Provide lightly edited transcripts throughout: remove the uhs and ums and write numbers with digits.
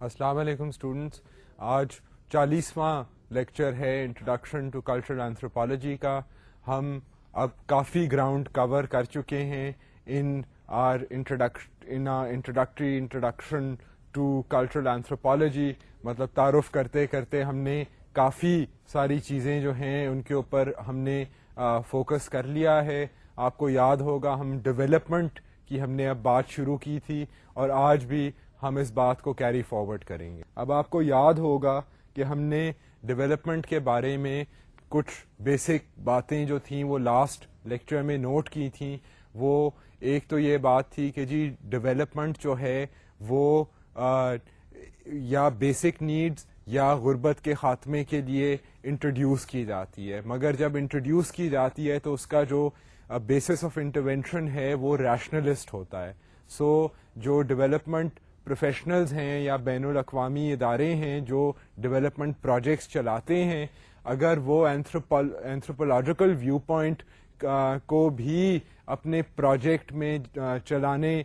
السلام علیکم اسٹوڈنٹس. آج 40واں لیکچر ہے انٹروڈکشن ٹو کلچرل اینتھروپالوجی کا. ہم اب کافی گراؤنڈ کور کر چکے ہیں in introductory introduction to cultural anthropology. مطلب تعارف کرتے کرتے ہم نے کافی ساری چیزیں جو ہیں ان کے اوپر ہم نے فوکس کر لیا ہے. آپ کو یاد ہوگا ہم ڈیولپمنٹ کی ہم نے اب بات شروع کی تھی اور آج بھی ہم اس بات کو کیری فارورڈ کریں گے. اب آپ کو یاد ہوگا کہ ہم نے ڈیولپمنٹ کے بارے میں کچھ بیسک باتیں جو تھیں وہ لاسٹ لیکچر میں نوٹ کی تھیں. وہ ایک تو یہ بات تھی کہ جی ڈیولپمنٹ جو ہے وہ یا بیسک نیڈز یا غربت کے خاتمے کے لیے انٹروڈیوس کی جاتی ہے, مگر جب انٹروڈیوس کی جاتی ہے تو اس کا جو بیسس آف انٹروینشن ہے وہ ریشنلسٹ ہوتا ہے. سو جو ڈیولپمنٹ پروفیشنلز ہیں یا بین الاقوامی ادارے ہیں جو ڈیولپمنٹ پروجیکٹس چلاتے ہیں, اگر وہ اینتھروپولوجیکل ویو پوائنٹ کو بھی اپنے پروجیکٹ میں چلانے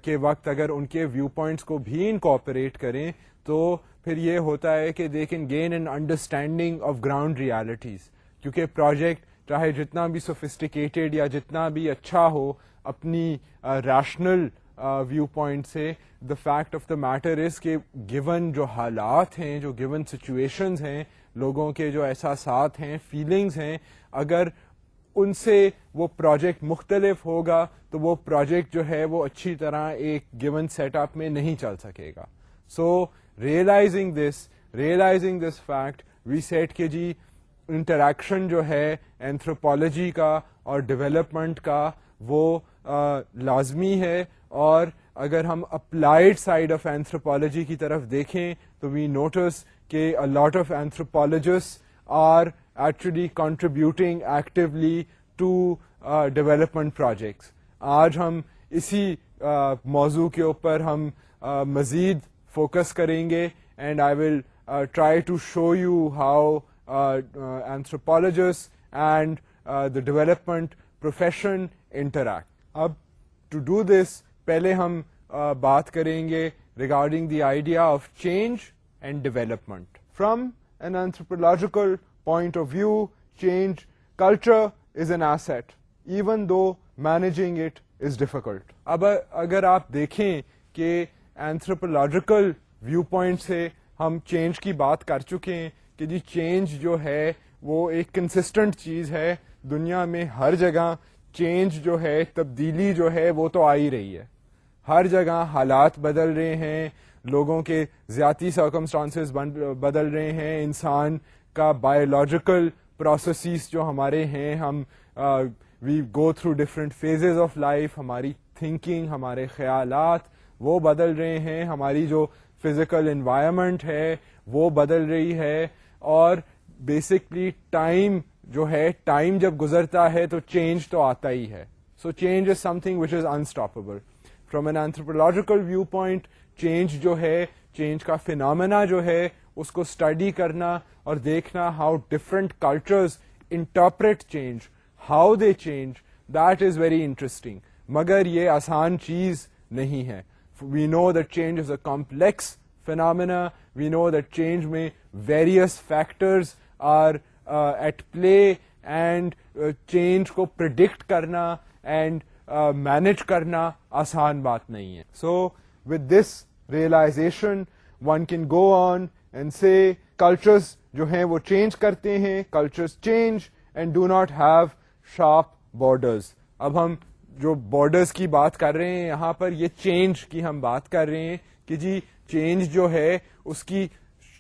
کے وقت اگر ان کے ویو پوائنٹس کو بھی انکارپوریٹ کریں تو پھر یہ ہوتا ہے کہ they can gain an understanding of ground realities. کیونکہ پروجیکٹ چاہے جتنا بھی سوفسٹیکیٹڈ یا جتنا بھی اچھا ہو اپنی ریشنل ویو پوائنٹ سے, the fact of the matter is کہ گیون جو حالات ہیں, جو گیون سچویشنز ہیں, لوگوں کے جو احساسات ہیں, فیلنگز ہیں, اگر ان سے وہ پروجیکٹ مختلف ہوگا تو وہ پروجیکٹ جو ہے وہ اچھی طرح ایک گیون سیٹ اپ میں نہیں چل سکے گا. So realizing this fact we set کہ جی انٹریکشن جو ہے اینتھروپالوجی کا اور ڈیولپمنٹ کا وہ لازمی ہے. اور اگر ہم اپلائیڈ سائڈ آف اینتھروپالوجی کی طرف دیکھیں تو وی نوٹس کہ a lot of anthropologists are actually contributing actively to development projects. آج ہم اسی موضوع کے اوپر ہم مزید فوکس کریں گے and I will try to show you how anthropologists and the development profession interact. اب to do this پہلے ہم بات کریں گے regarding the idea of change and development. From an anthropological point of view, change culture is an east even though managing it is difficult. اب اگر آپ دیکھیں کہ اینتھروپولوجیکل ویو پوائنٹ سے ہم چینج کی بات کر چکے ہیں کہ جی چینج جو ہے وہ ایک کنسسٹنٹ چیز ہے دنیا میں. ہر جگہ چینج جو ہے, تبدیلی جو ہے وہ تو آ ہی رہی ہے. ہر جگہ حالات بدل رہے ہیں, لوگوں کے ذاتی سرکمسٹانسز بدل رہے ہیں, انسان کا بایولوجیکل پروسیسز جو ہمارے ہیں, ہم we go through different phases of life, ہماری تھنکنگ, ہمارے خیالات وہ بدل رہے ہیں, ہماری جو فزیکل انوائرمنٹ ہے وہ بدل رہی ہے. اور بیسکلی ٹائم جو ہے, ٹائم جب گزرتا ہے تو چینج تو آتا ہی ہے. So change is something which is unstoppable. From an anthropological view point change جو ہے, چینج کا فینامنا جو ہے اس کو اسٹڈی کرنا اور دیکھنا how different cultures interpret change, how they change, that is very interesting. مگر یہ آسان چیز نہیں ہے. We know that change is a complex phenomena. We know that change میں various factors are at play and change کو predict کرنا and manage کرنا آسان بات نہیں ہے. So with this realization one can go on and say cultures جو ہیں وہ چینج کرتے ہیں, cultures change and do not have sharp borders. اب ہم جو بارڈرز کی بات کر رہے ہیں یہاں پر, یہ چینج کی ہم بات کر رہے ہیں کہ جی چینج جو ہے اس کی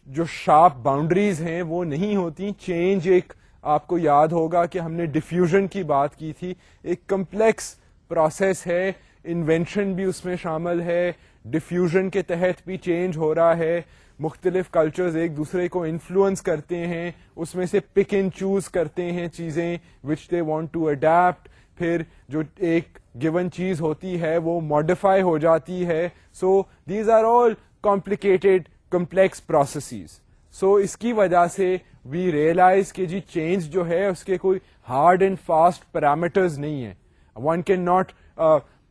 جو شارپ باؤنڈریز ہیں وہ نہیں ہوتی. چینج ایک, آپ کو یاد ہوگا کہ ہم نے ڈیفیوژن کی بات کی تھی, ایک کمپلیکس پروسیس ہے, انوینشن بھی اس میں شامل ہے, ڈیفیوژن کے تحت بھی چینج ہو رہا ہے. مختلف کلچرز ایک دوسرے کو انفلوئنس کرتے ہیں, اس میں سے پک اینڈ چوز کرتے ہیں چیزیں وچ دے وانٹ ٹو اڈیپٹ. پھر جو ایک گیون چیز ہوتی ہے وہ ماڈیفائی ہو جاتی ہے. So these are all complicated complex processes. So اس کی وجہ سے وی ریئلائز کہ جی چینج جو ہے اس کے کوئی ہارڈ اینڈ فاسٹ پیرامیٹرز نہیں ہیں. One cannot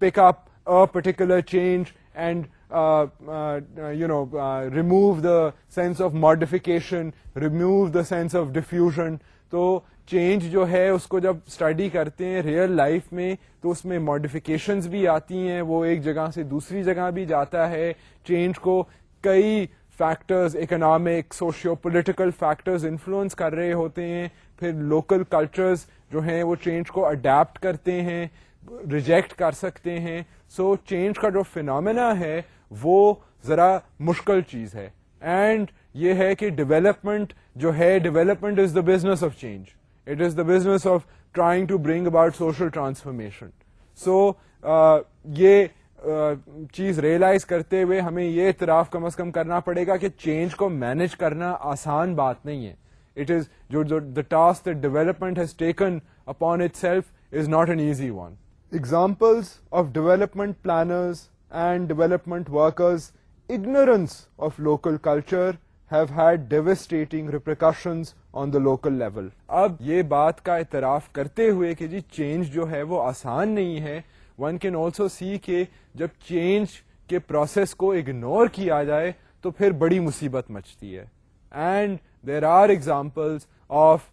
pick up a particular change and remove the sense of modification, remove the sense of diffusion. تو چینج جو ہے اس کو جب اسٹڈی کرتے ہیں ریئل لائف میں تو اس میں ماڈیفیکیشنز بھی آتی ہیں, وہ ایک جگہ سے دوسری جگہ بھی جاتا ہے. چینج کو کئی factors, economic, socio political factors influence کر رہے ہوتے ہیں. پھر لوکل کلچرز جو ہیں وہ چینج کو اڈیپٹ کرتے ہیں, ریجیکٹ کر سکتے ہیں. سو چینج کا جو فینومینا ہے وہ ذرا مشکل چیز ہے. اینڈ یہ ہے کہ ڈیولپمنٹ جو ہے, development is the business of change, it is the business of trying to bring about social transformation. So یہ چیز ریئلائز کرتے ہوئے ہمیں یہ اعتراف کم از کم کرنا پڑے گا کہ چینج کو مینج کرنا آسان بات نہیں ہے. It is the task that development has taken upon itself is not an easy one. Examples of development planners and development workers' ignorance of local culture have had devastating repercussions on the local level. اب یہ بات کا اعتراف کرتے ہوئے کہ جی change جو ہے وہ آسان نہیں ہے, ون کین آلسو سی کہ جب چینج کے پروسیس کو اگنور کیا جائے تو پھر بڑی مصیبت مچتی ہے. And there are examples of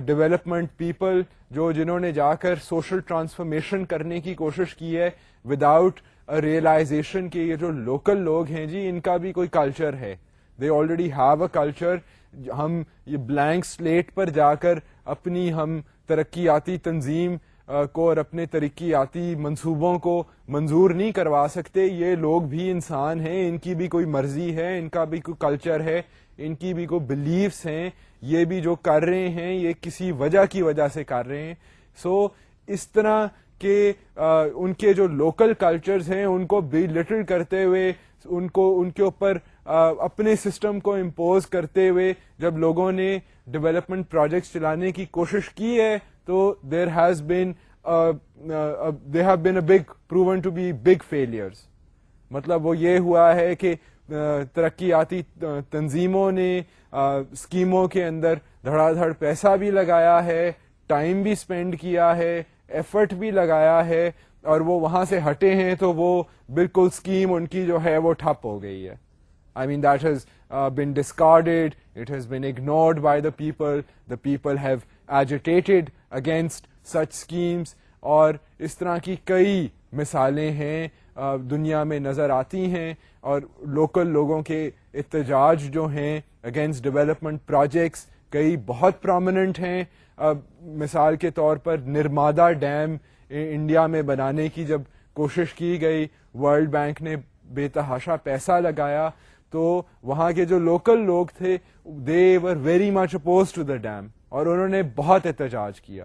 development people جنہوں نے جا کر سوشل ٹرانسفارمیشن کرنے کی کوشش کی ہے وداؤٹ ریئلائزیشن کہ یہ جو لوکل لوگ ہیں جی ان کا بھی کوئی کلچر ہے. They already have a culture. ہم یہ بلینک سلیٹ پر جا کر اپنی ہم ترقیاتی تنظیم کو اور اپنے ترقیاتی منصوبوں کو منظور نہیں کروا سکتے. یہ لوگ بھی انسان ہیں, ان کی بھی کوئی مرضی ہے, ان کا بھی کوئی کلچر ہے, ان کی بھی کوئی بلیفس ہیں. یہ بھی جو کر رہے ہیں یہ کسی وجہ کی وجہ سے کر رہے ہیں. سو اس طرح کہ ان کے جو لوکل کلچرز ہیں ان کو بی لٹل کرتے ہوئے, ان کے اوپر اپنے سسٹم کو امپوز کرتے ہوئے جب لوگوں نے ڈیولپمنٹ پروجیکٹس چلانے کی کوشش کی ہے تو they have been a big proven to be big failures. مطلب وہ یہ ہوا ہے کہ ترقیاتی تنظیموں نے اسکیموں کے اندر دھڑا دھڑ پیسہ بھی لگایا ہے, ٹائم بھی اسپینڈ کیا ہے, ایفرٹ بھی لگایا ہے, اور وہ وہاں سے ہٹے ہیں تو وہ بالکل اسکیم ان کی جو ہے وہ ٹھپ ہو گئی ہے. I mean, that has been discarded, it has been ignored by the people, the people have agitated against such schemes, اور اس طرح کی کئی مثالیں ہیں دنیا میں نظر آتی ہیں. اور لوکل لوگوں کے احتجاج جو ہیں اگینسٹ ڈیولپمنٹ پروجیکٹس کئی بہت پرومیننٹ ہیں. مثال کے طور پر نرمادا ڈیم انڈیا میں بنانے کی جب کوشش کی گئی, ورلڈ بینک نے بے تحاشا پیسہ لگایا, تو وہاں کے جو لوکل لوگ تھے they were very much oppose to the dam, اور انہوں نے بہت احتجاج کیا.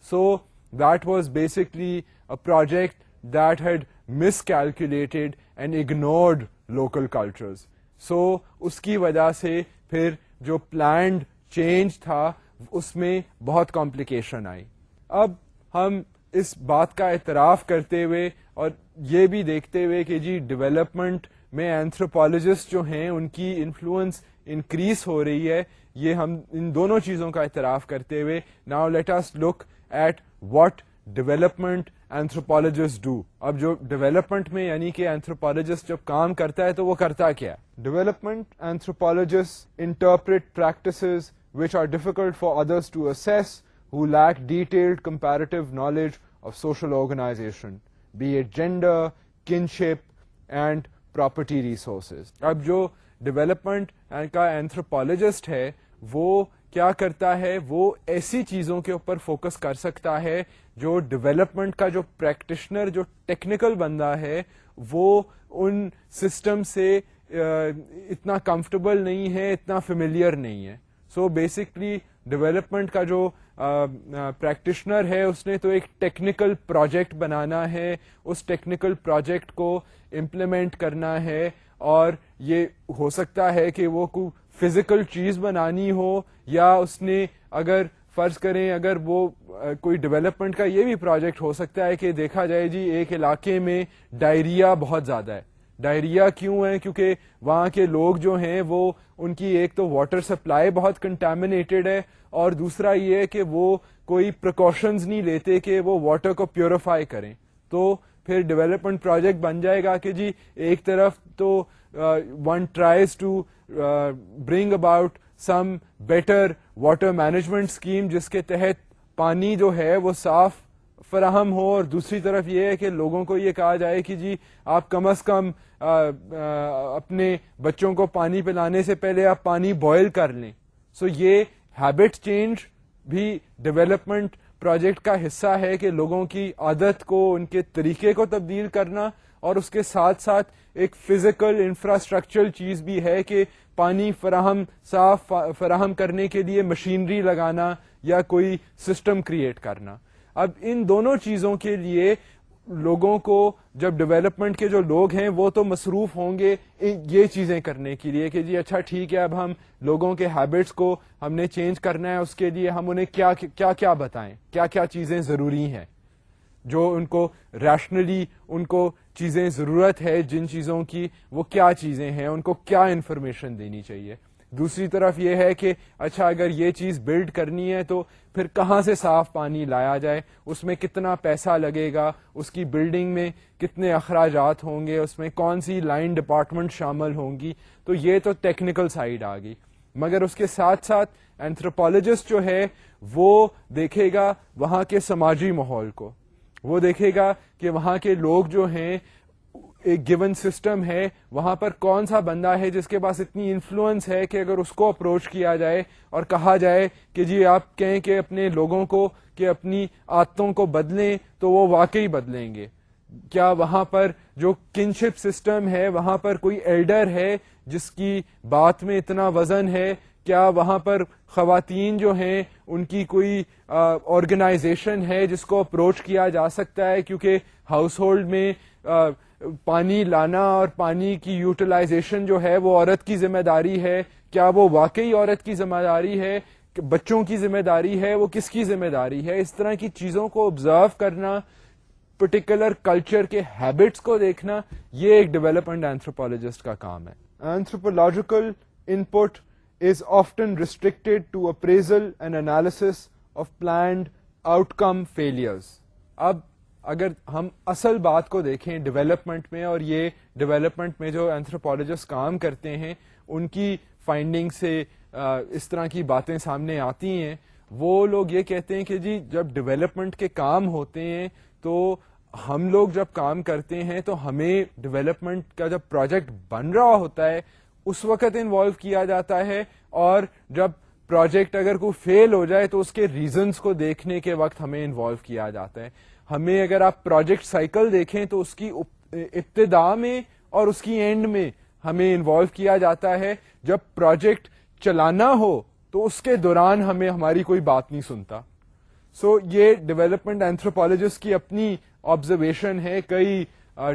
So that was basically a project that had miscalculated and ignored local cultures. So اس کی وجہ سے پھر جو پلانڈ چینج تھا اس میں بہت کمپلیکیشن آئی. اب ہم اس بات کا اعتراف کرتے ہوئے اور یہ بھی دیکھتے ہوئے کہ جی ڈیولپمنٹ میں اینتھروپالوجسٹ جو ہیں ان کی انفلوئنس انکریز ہو رہی ہے, یہ ہم ان دونوں چیزوں کا اعتراف کرتے ہوئے now let us look at what development anthropologists do. اب جو ڈیولپمنٹ میں یعنی کہ اینتھروپالوجسٹ جب کام کرتا ہے تو وہ کرتا کیا؟ Development anthropologist interpret practices which are difficult for others to assess who lack detailed comparative knowledge of social organization, be it gender, kinship and property resources. اب جو ڈیولپمنٹ کا اینتھروپالوجسٹ ہے وہ کیا کرتا ہے, وہ ایسی چیزوں کے اوپر فوکس کر سکتا ہے جو ڈیولپمنٹ کا جو پریکٹیشنر جو ٹیکنیکل بندہ ہے وہ ان سسٹم سے اتنا کمفرٹیبل نہیں ہے, اتنا فیملیئر نہیں ہے. سو بیسکلی ڈیولپمنٹ کا جو پریکٹیشنر ہے اس نے تو ایک ٹیکنیکل پروجیکٹ بنانا ہے, اس ٹیکنیکل پروجیکٹ کو امپلیمنٹ کرنا ہے, اور یہ ہو سکتا ہے کہ وہ کوئی فزیکل چیز بنانی ہو, یا اس نے اگر فرض کریں اگر وہ کوئی ڈیولپمنٹ کا یہ بھی پروجیکٹ ہو سکتا ہے کہ دیکھا جائے جی ایک علاقے میں ڈائریا بہت زیادہ ہے. ڈائریا کیوں ہے؟ کیونکہ وہاں کے لوگ جو ہیں وہ ان کی ایک تو واٹر سپلائی بہت کنٹامنیٹڈ ہے, اور دوسرا یہ ہے کہ وہ کوئی پریکاشنز نہیں لیتے کہ وہ واٹر کو پیوریفائی کریں. تو پھر ڈیولپمنٹ پروجیکٹ بن جائے گا کہ جی ایک طرف تو one tries to bring about some better water management scheme جس کے تحت پانی جو ہے وہ صاف فراہم ہو، اور دوسری طرف یہ ہے کہ لوگوں کو یہ کہا جائے کہ جی آپ کم از کم اپنے بچوں کو پانی پلانے سے پہلے آپ پانی بوائل کر لیں. سو یہ ہیبٹ چینج بھی ڈیولپمنٹ پروجیکٹ کا حصہ ہے کہ لوگوں کی عادت کو، ان کے طریقے کو تبدیل کرنا، اور اس کے ساتھ ساتھ ایک فزیکل انفراسٹرکچرل چیز بھی ہے کہ پانی صاف فراہم کرنے کے لیے مشینری لگانا یا کوئی سسٹم کریٹ کرنا. اب ان دونوں چیزوں کے لیے لوگوں کو، جب ڈیولپمنٹ کے جو لوگ ہیں وہ تو مصروف ہوں گے یہ چیزیں کرنے کے لیے کہ جی اچھا ٹھیک ہے، اب ہم لوگوں کے ہیبٹس کو ہم نے چینج کرنا ہے، اس کے لیے ہم انہیں کیا کیا بتائیں، کیا کیا چیزیں ضروری ہیں جو ان کو ریشنلی ان کو چیزیں ضرورت ہے، جن چیزوں کی وہ کیا چیزیں ہیں، ان کو کیا انفارمیشن دینی چاہیے. دوسری طرف یہ ہے کہ اچھا اگر یہ چیز بلڈ کرنی ہے تو پھر کہاں سے صاف پانی لایا جائے، اس میں کتنا پیسہ لگے گا، اس کی بلڈنگ میں کتنے اخراجات ہوں گے، اس میں کون سی لائن ڈپارٹمنٹ شامل ہوں گی. تو یہ تو ٹیکنیکل سائیڈ آ گئی. مگر اس کے ساتھ ساتھ اینتھروپولوجسٹ جو ہے وہ دیکھے گا وہاں کے سماجی ماحول کو، وہ دیکھے گا کہ وہاں کے لوگ جو ہیں، ایک گیون سسٹم ہے، وہاں پر کون سا بندہ ہے جس کے پاس اتنی انفلوئنس ہے کہ اگر اس کو اپروچ کیا جائے اور کہا جائے کہ جی آپ کہیں کہ اپنے لوگوں کو کہ اپنی عادتوں کو بدلیں تو وہ واقعی بدلیں گے. کیا وہاں پر جو کنشپ سسٹم ہے، وہاں پر کوئی ایلڈر ہے جس کی بات میں اتنا وزن ہے؟ کیا وہاں پر خواتین جو ہیں ان کی کوئی آرگنائزیشن ہے جس کو اپروچ کیا جا سکتا ہے؟ کیونکہ ہاؤس ہولڈ میں پانی لانا اور پانی کی یوٹیلائزیشن جو ہے وہ عورت کی ذمہ داری ہے. کیا وہ واقعی عورت کی ذمہ داری ہے؟ بچوں کی ذمہ داری ہے؟ وہ کس کی ذمہ داری ہے؟ اس طرح کی چیزوں کو آبزرو کرنا، پرٹیکولر کلچر کے ہیبٹس کو دیکھنا، یہ ایک ڈیولپمنٹ اینتھروپولوجسٹ کا کام ہے. Anthropological input is often restricted to appraisal and analysis of planned outcome failures. اب اگر ہم اصل بات کو دیکھیں ڈیولپمنٹ میں، اور یہ ڈیولپمنٹ میں جو اینتھروپولوجسٹ کام کرتے ہیں ان کی فائنڈنگ سے اس طرح کی باتیں سامنے آتی ہیں. وہ لوگ یہ کہتے ہیں کہ جی جب ڈیولپمنٹ کے کام ہوتے ہیں تو ہم لوگ جب کام کرتے ہیں تو ہمیں ڈیولپمنٹ کا جب پروجیکٹ بن رہا ہوتا ہے اس وقت انوالو کیا جاتا ہے، اور جب پروجیکٹ اگر کوئی فیل ہو جائے تو اس کے ریزنز کو دیکھنے کے وقت ہمیں انوالو کیا جاتا ہے. ہمیں اگر آپ پروجیکٹ سائیکل دیکھیں تو اس کی ابتدا میں اور اس کی اینڈ میں ہمیں انوالو کیا جاتا ہے. جب پروجیکٹ چلانا ہو تو اس کے دوران ہمیں ہماری کوئی بات نہیں سنتا. سو یہ ڈیولپمنٹ اینتھروپولوجسٹ کی اپنی آبزرویشن ہے. کئی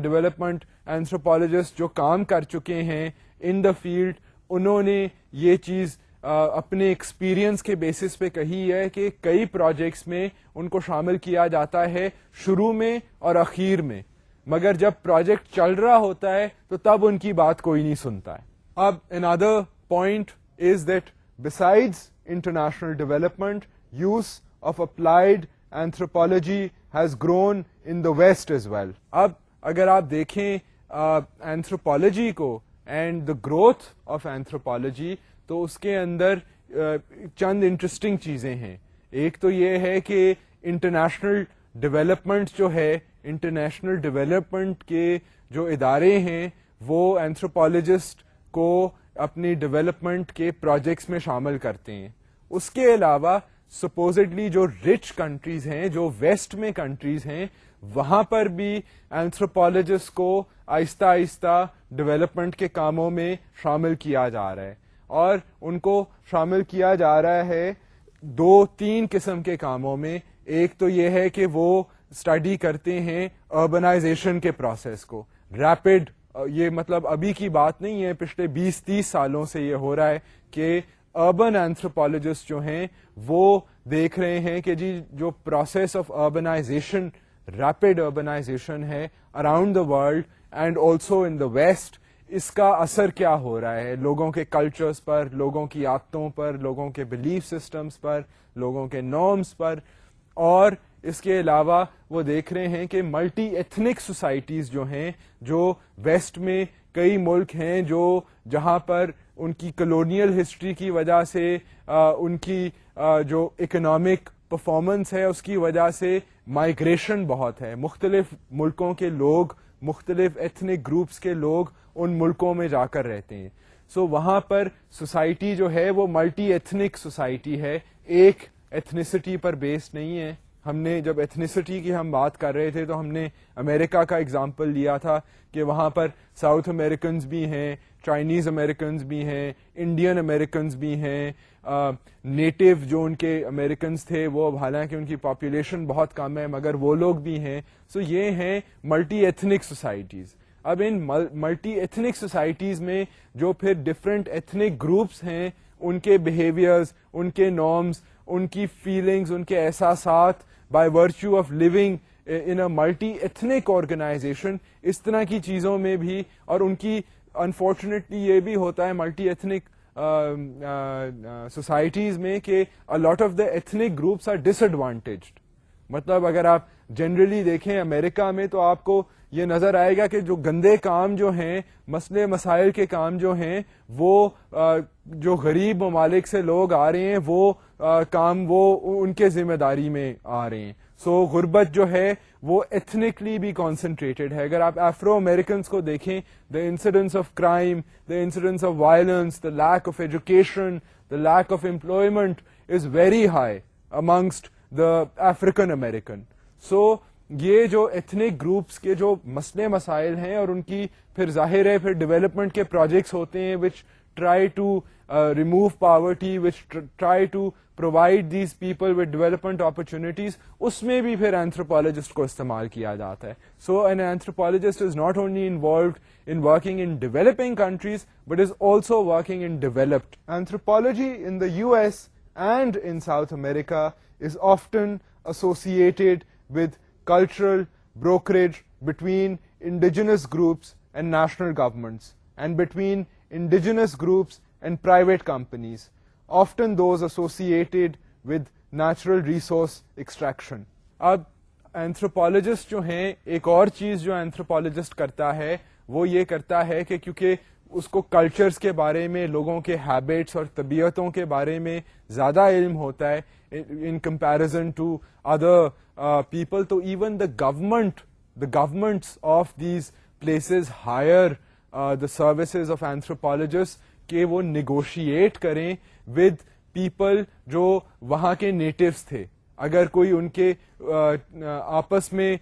ڈیولپمنٹ اینتھروپولوجسٹ جو کام کر چکے ہیں ان دا فیلڈ، انہوں نے یہ چیز اپنے ایکسپیرینس کے بیسس پہ کہی ہے کہ کئی پروجیکٹس میں ان کو شامل کیا جاتا ہے شروع میں اور اخیر میں، مگر جب پروجیکٹ چل رہا ہوتا ہے تو تب ان کی بات کوئی نہیں سنتا ہے. اب another point is that besides international development, use of applied anthropology has grown in the West as well. اب اگر آپ دیکھیں اینتھروپولوجی کو and the growth of anthropology تو اس کے اندر چند انٹرسٹنگ چیزیں ہیں. ایک تو یہ ہے کہ انٹرنیشنل ڈیولپمنٹ جو ہے، انٹرنیشنل ڈیولپمنٹ کے جو ادارے ہیں وہ اینتھروپولوجسٹ کو اپنی ڈیولپمنٹ کے پروجیکٹس میں شامل کرتے ہیں. اس کے علاوہ سپوزڈلی جو رچ کنٹریز ہیں، جو ویسٹ میں کنٹریز ہیں، وہاں پر بھی اینتھروپولوجسٹ کو آہستہ آہستہ ڈیولپمنٹ کے کاموں میں شامل کیا جا رہا ہے. اور ان کو شامل کیا جا رہا ہے 2-3 قسم کے کاموں میں. ایک تو یہ ہے کہ وہ اسٹڈی کرتے ہیں اربنائزیشن کے پروسیس کو. ریپڈ، یہ مطلب ابھی کی بات نہیں ہے، پچھلے 20-30 سالوں سے یہ ہو رہا ہے کہ اربن اینتھروپولوجسٹ جو ہیں وہ دیکھ رہے ہیں کہ جی جو process of urbanization, rapid urbanization ہے around the world and also in the west, اس کا اثر کیا ہو رہا ہے لوگوں کے کلچرز پر، لوگوں کی عادتوں پر، لوگوں کے بلیف سسٹمز پر، لوگوں کے نارمز پر. اور اس کے علاوہ وہ دیکھ رہے ہیں کہ ملٹی ایتھنک سوسائٹیز جو ہیں, جو ویسٹ میں کئی ملک ہیں جو جہاں پر ان کی کلونیل ہسٹری کی وجہ سے ان کی جو اکنامک پرفارمنس ہے اس کی وجہ سے مائیگریشن بہت ہے, مختلف ملکوں کے لوگ, مختلف ایتھنک گروپس کے لوگ ان ملکوں میں جا کر رہتے ہیں. سو وہاں پر سوسائٹی جو ہے وہ ملٹی ایتھنک سوسائٹی ہے, ایک ایتھنیسٹی پر بیس نہیں ہے. ہم نے جب ایتھنیسٹی کی ہم بات کر رہے تھے تو ہم نے امریکہ کا اگزامپل لیا تھا کہ وہاں پر ساؤتھ امریکنز بھی ہیں, چائنیز امریکنز بھی ہیں, انڈین امریکنز بھی ہیں, نیٹو جو ان کے امریکنز تھے وہ اب حالانکہ ان کی پاپولیشن بہت کم ہے مگر وہ لوگ بھی ہیں. سو یہ ہیں ملٹی ایتھنک سوسائٹیز. اب ان ملٹی ایتھنک سوسائٹیز میں جو پھر ڈفرینٹ ایتھنک گروپس ہیں ان کے بیہیویئرز, ان کے نارمز, ان کی فیلنگز, ان کے احساسات by virtue of living in a multi ethnic organization, اس طرح کی چیزوں میں بھی, اور ان کی انفارچونیٹلی یہ بھی ہوتا ہے ملٹی ایتھنک سوسائٹیز میں کہ a lot of the ethnic groups are disadvantaged. مطلب اگر آپ جنرلی دیکھیں امریکہ میں تو آپ کو یہ نظر آئے گا کہ جو گندے کام جو ہیں, مسئلے مسائل کے کام جو ہیں, وہ جو غریب ممالک سے لوگ آ رہے ہیں وہ کام وہ ان کے ذمہ داری میں آ رہے ہیں. سو غربت جو ہے وہ ایتھنکلی بھی کانسنٹریٹڈ ہے. اگر آپ افرو امریکنس کو دیکھیں, the incidence of crime, the incidence of violence, the lack of education, the lack of employment is very high amongst the African American. So یہ جو ایتھنک گروپس کے جو مسئلے مسائل ہیں اور ان کی پھر ظاہر ہے پھر ڈیولپمنٹ کے پروجیکٹس ہوتے ہیں which try to remove poverty, which try to provide these people with development opportunities, اس میں بھی پھر anthropologist کو استعمال کیا جاتا ہے. So an anthropologist is not only involved in working in developing countries but is also working in developed. Anthropology in the US and in South America is often associated with cultural brokerage between indigenous groups and national governments, and between indigenous groups and private companies, often those associated with natural resource extraction. اب anthropologist جو ہیں, ایک اور چیز جو anthropologist کرتا ہے وہ یہ کرتا ہے کہ کیونکہ اس کو کلچرز کے بارے میں, لوگوں کے ہیبٹس اور طبیعتوں کے بارے میں زیادہ علم ہوتا ہے in comparison to other people, تو even the governments of these places hire the services of anthropologists کہ وہ نیگوشیٹ کریں ود پیپل جو وہاں کے نیٹوز تھے. اگر کوئی ان کے آپس میں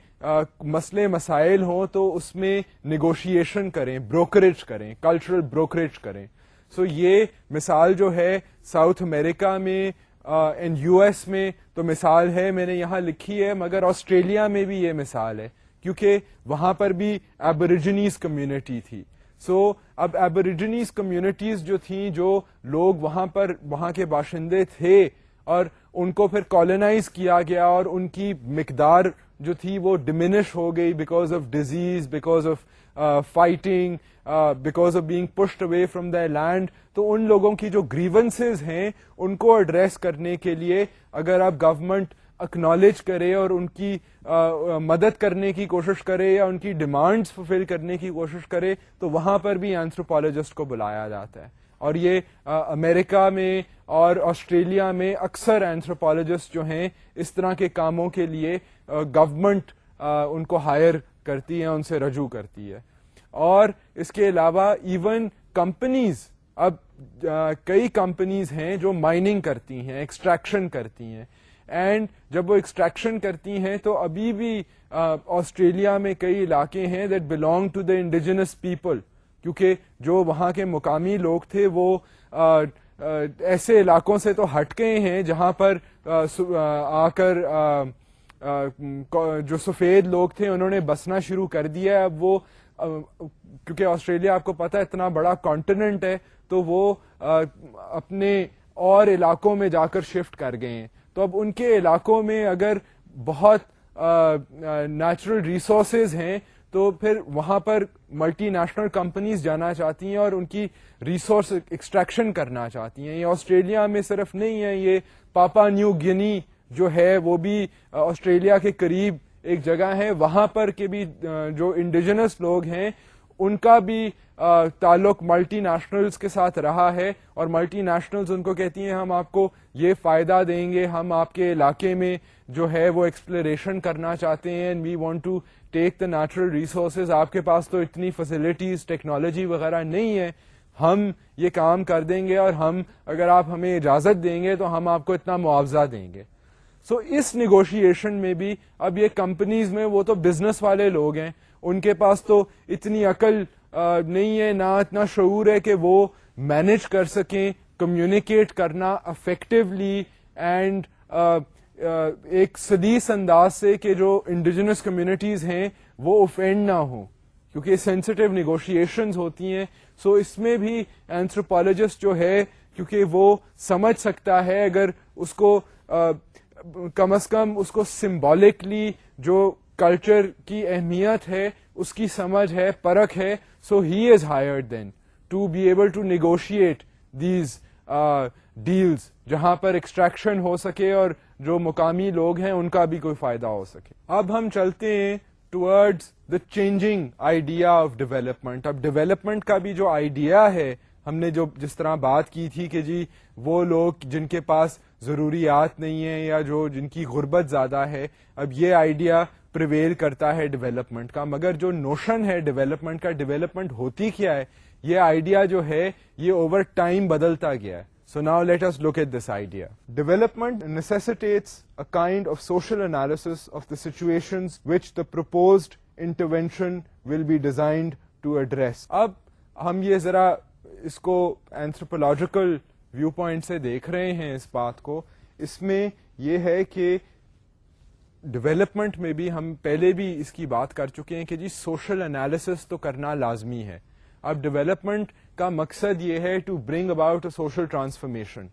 مسئلے مسائل ہوں تو اس میں نیگوشیشن کریں, بروکریج کریں, کلچرل بروکریج کریں. سو یہ مثال جو ہے ساؤتھ امریکہ میں اینڈ یو ایس میں تو مثال ہے, میں نے یہاں لکھی ہے, مگر آسٹریلیا میں بھی یہ مثال ہے کیونکہ وہاں پر بھی ایبوریجنیز کمیونٹی تھی. سو اب ایبوریجنیز کمیونٹیز جو تھیں, جو لوگ وہاں کے باشندے تھے اور ان کو پھر کالونائز کیا گیا اور ان کی مقدار جو تھی وہ ڈمینش ہو گئی because of disease, because of fighting, because of being pushed away from the land. تو ان لوگوں کی جو گریونسز ہیں ان کو ایڈریس کرنے کے لیے اگر آپ گورنمنٹ اکنالج کرے اور ان کی مدد کرنے کی کوشش کرے یا ان کی ڈیمانڈز فلفل کرنے کی کوشش کرے تو وہاں پر بھی اینتھروپولوجسٹ کو بلایا جاتا ہے. اور یہ امریکہ میں اور آسٹریلیا میں اکثر اینتھروپولوجسٹ جو ہیں اس طرح کے کاموں کے لیے گورنمنٹ ان کو ہائر کرتی ہے, ان سے رجوع کرتی ہے. اور اس کے علاوہ ایون کمپنیز, اب کئی کمپنیز ہیں جو مائننگ کرتی ہیں, ایکسٹریکشن کرتی ہیں, اینڈ جب وہ ایکسٹریکشن کرتی ہیں تو ابھی بھی آسٹریلیا میں کئی علاقے ہیں that belong to the indigenous people, کیونکہ جو وہاں کے مقامی لوگ تھے وہ ایسے علاقوں سے تو ہٹ گئے ہیں جہاں پر آ کر جو سفید لوگ تھے انہوں نے بسنا شروع کر دیا. اب وہ کیونکہ آسٹریلیا آپ کو پتا ہے اتنا بڑا کانٹیننٹ ہے تو وہ اپنے اور علاقوں میں جا کر شفٹ کر گئے ہیں. تو اب ان کے علاقوں میں اگر بہت نیچرل ریسورسز ہیں تو پھر وہاں پر ملٹی نیشنل کمپنیز جانا چاہتی ہیں اور ان کی ریسورس ایکسٹریکشن کرنا چاہتی ہیں. یہ آسٹریلیا میں صرف نہیں ہے, یہ پاپا نیو گینی جو ہے وہ بھی آسٹریلیا کے قریب ایک جگہ ہے, وہاں پر کے بھی جو انڈیجنس لوگ ہیں ان کا بھی تعلق ملٹی نیشنلز کے ساتھ رہا ہے, اور ملٹی نیشنلز ان کو کہتی ہیں ہم آپ کو یہ فائدہ دیں گے, ہم آپ کے علاقے میں جو ہے وہ ایکسپلوریشن کرنا چاہتے ہیں, and we want to take the natural resources, آپ کے پاس تو اتنی فیسلٹیز ٹیکنالوجی وغیرہ نہیں ہے, ہم یہ کام کر دیں گے, اور ہم اگر آپ ہمیں اجازت دیں گے تو ہم آپ کو اتنا معاوضہ دیں گے. سو اس نیگوشیشن میں بھی اب یہ کمپنیز میں وہ تو بزنس والے لوگ ہیں, ان کے پاس تو اتنی عقل نہیں ہے, نہ اتنا شعور ہے کہ وہ مینج کر سکیں کمیونیکیٹ کرنا افیکٹولی اینڈ ایک سلیس انداز سے کہ جو انڈیجنس کمیونٹیز ہیں وہ اوفینڈ نہ ہوں, کیونکہ سینسٹیو نیگوشیشنز ہوتی ہیں. سو اس میں بھی اینتھروپولوجسٹ جو ہے کیونکہ وہ سمجھ سکتا ہے, اگر اس کو کم از کم اس کو سمبولکلی جو کلچر کی اہمیت ہے اس کی سمجھ ہے, پرکھ ہے, so he is hired then to be able to negotiate these deals جہاں پر ایکسٹریکشن ہو سکے اور جو مقامی لوگ ہیں ان کا بھی کوئی فائدہ ہو سکے. اب ہم چلتے ہیں towards the changing idea of development. اب ڈیولپمنٹ کا بھی جو آئیڈیا ہے, ہم نے جو جس طرح بات کی تھی کہ جی وہ لوگ جن کے پاس ضروریات نہیں ہیں یا جو جن کی غربت زیادہ ہے, اب یہ آئیڈیا پریویل کرتا ہے ڈیولپمنٹ کا, مگر جو نوشن ہے ڈیولپمنٹ کا, ڈیولپمنٹ ہوتی کیا ہے, یہ آئیڈیا جو ہے یہ اوور ٹائم بدلتا گیا ہے. So now let us look at this idea. Development necessitates a kind of social analysis of the situations which the proposed intervention will be designed to address. اب ہم یہ ذرا اس کو anthropological ویو پوائنٹ سے دیکھ رہے ہیں اس بات کو. اس میں یہ ہے کہ ڈیولپمنٹ میں بھی ہم پہلے بھی اس کی بات کر چکے ہیں کہ جی سوشل انالیسس تو کرنا لازمی ہے. اب ڈیولپمنٹ کا مقصد یہ ہے to bring about a social transformation.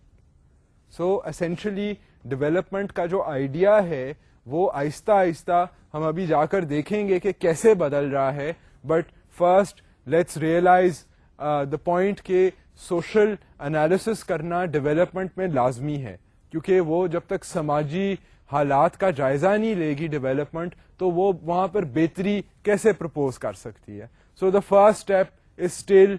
So essentially development کا جو آئیڈیا ہے وہ آہستہ آہستہ ہم ابھی جا کر دیکھیں گے کہ کیسے بدل رہا ہے, but first let's realise the point کہ سوشل انالیسس کرنا ڈیولپمنٹ میں لازمی ہے, کیونکہ وہ جب تک سماجی حالات کا جائزہ نہیں لے گی ڈیولپمنٹ تو وہ وہاں پر بہتری کیسے پرپوز کر سکتی ہے. So the first step is still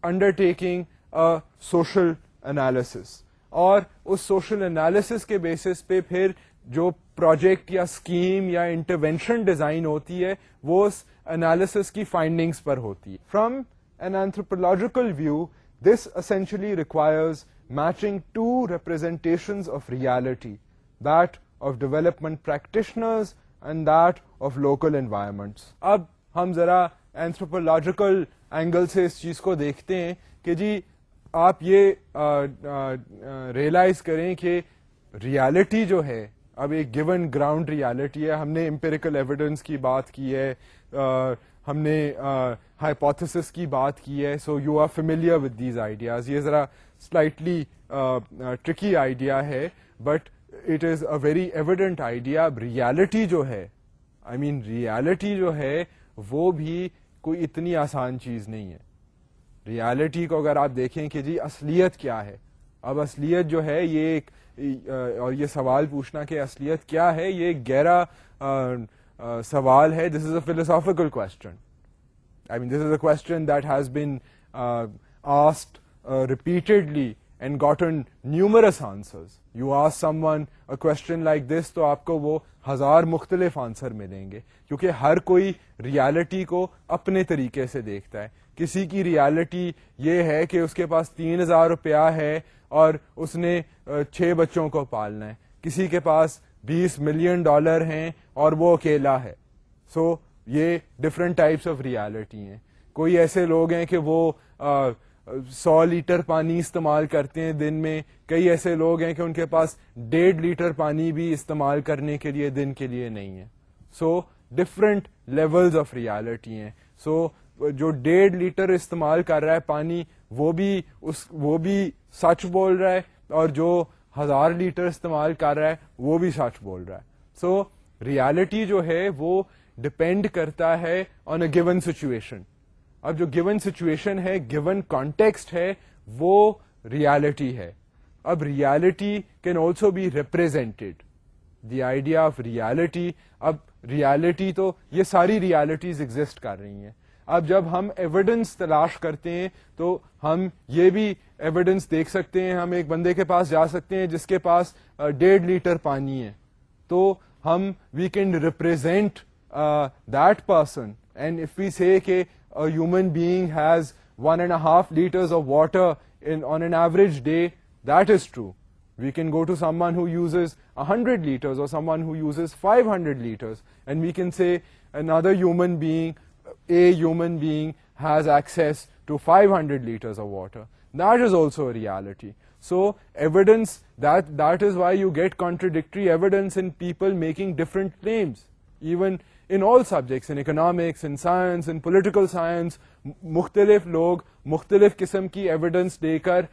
undertaking a social analysis, اور اس سوشل انالیسس کے بیسس پہ پھر جو پروجیکٹ یا اسکیم یا انٹرونشن ڈیزائن ہوتی ہے وہ اس انالیسس کی فائنڈنگز پر ہوتی ہے. From an anthropological view, this essentially requires matching two representations of reality, that of development practitioners and that of local environments. اب ہم ذرا anthropological angle سے اس چیز کو دیکھتے ہیں کہ جی آپ یہ ریئلائز کریں کہ ریالٹی جو ہے اب ایک گیون گراؤنڈ ریالٹی ہے. ہم نے امپیریکل ایویڈنس کی بات کی ہے, ہم نے ہائپوتھیسس کی بات کی ہے. So you are familiar with these ideas. یہ ذرا سلائٹلی ٹرکی آئیڈیا ہے, but it is a very evident idea. اب ریالٹی جو ہے, آئی مین ریالٹی جو ہے وہ بھی کوئی اتنی آسان چیز نہیں ہے. ریالٹی کو اگر آپ دیکھیں کہ جی اصلیت کیا ہے, اب اصلیت جو ہے یہ ایک اور یہ سوال پوچھنا کہ اصلیت کیا ہے یہ ایک گہرا سوال ہے. This is a philosophical question. I mean, this is a question that has been asked repeatedly and gotten numerous answers. You ask someone a question like this تو آپ کو وہ 1000 مختلف آنسر ملیں گے, کیونکہ ہر کوئی ریالٹی کو اپنے طریقے سے دیکھتا ہے. کسی کی ریالٹی یہ ہے کہ اس کے پاس 3000 روپیہ ہے اور اس نے 6 بچوں کو پالنا ہے. کسی کے پاس $20 ملین ہیں اور وہ اکیلا ہے. سو یہ ڈفرینٹ ٹائپس آف ریالٹی ہیں. کوئی ایسے لوگ ہیں کہ وہ 100 لیٹر پانی استعمال کرتے ہیں دن میں, کئی ایسے لوگ ہیں کہ ان کے پاس 1.5 لیٹر پانی بھی استعمال کرنے کے لیے دن کے لیے نہیں ہے. سو ڈفرینٹ لیولز آف ریالٹی ہیں. سو جو 1.5 لیٹر استعمال کر رہا ہے پانی وہ بھی سچ بول رہا ہے, اور جو 1000 لیٹر استعمال کر رہا ہے وہ بھی سچ بول رہا ہے. سو ریالٹی جو ہے وہ ڈپینڈ کرتا ہے آن اے گیون سچویشن. اب جو گیون سچویشن ہے, گیون کانٹیکسٹ ہے, وہ ریالٹی ہے. اب reality can also be represented. The idea of reality. اب ریالٹی تو یہ ساری ریالٹیز ایگزسٹ کر رہی ہیں. اب جب ہم ایویڈنس تلاش کرتے ہیں تو ہم یہ بھی ایویڈنس دیکھ سکتے ہیں. ہم ایک بندے کے پاس جا سکتے ہیں جس کے پاس 1.5 لیٹر پانی ہے, تو ہم we can represent that person, and if we say کہ a human being has 1.5 liters of water on an average day, that is true. We can go to someone who uses 100 liters or someone who uses 500 liters, and we can say another human being, a human being has access to 500 liters of water. That is also a reality. So evidence, that is why you get contradictory evidence in people making different claims. Even in all subjects, in economics, in science, in political science, مختلف لوگ مختلف قسم کی evidence دے کر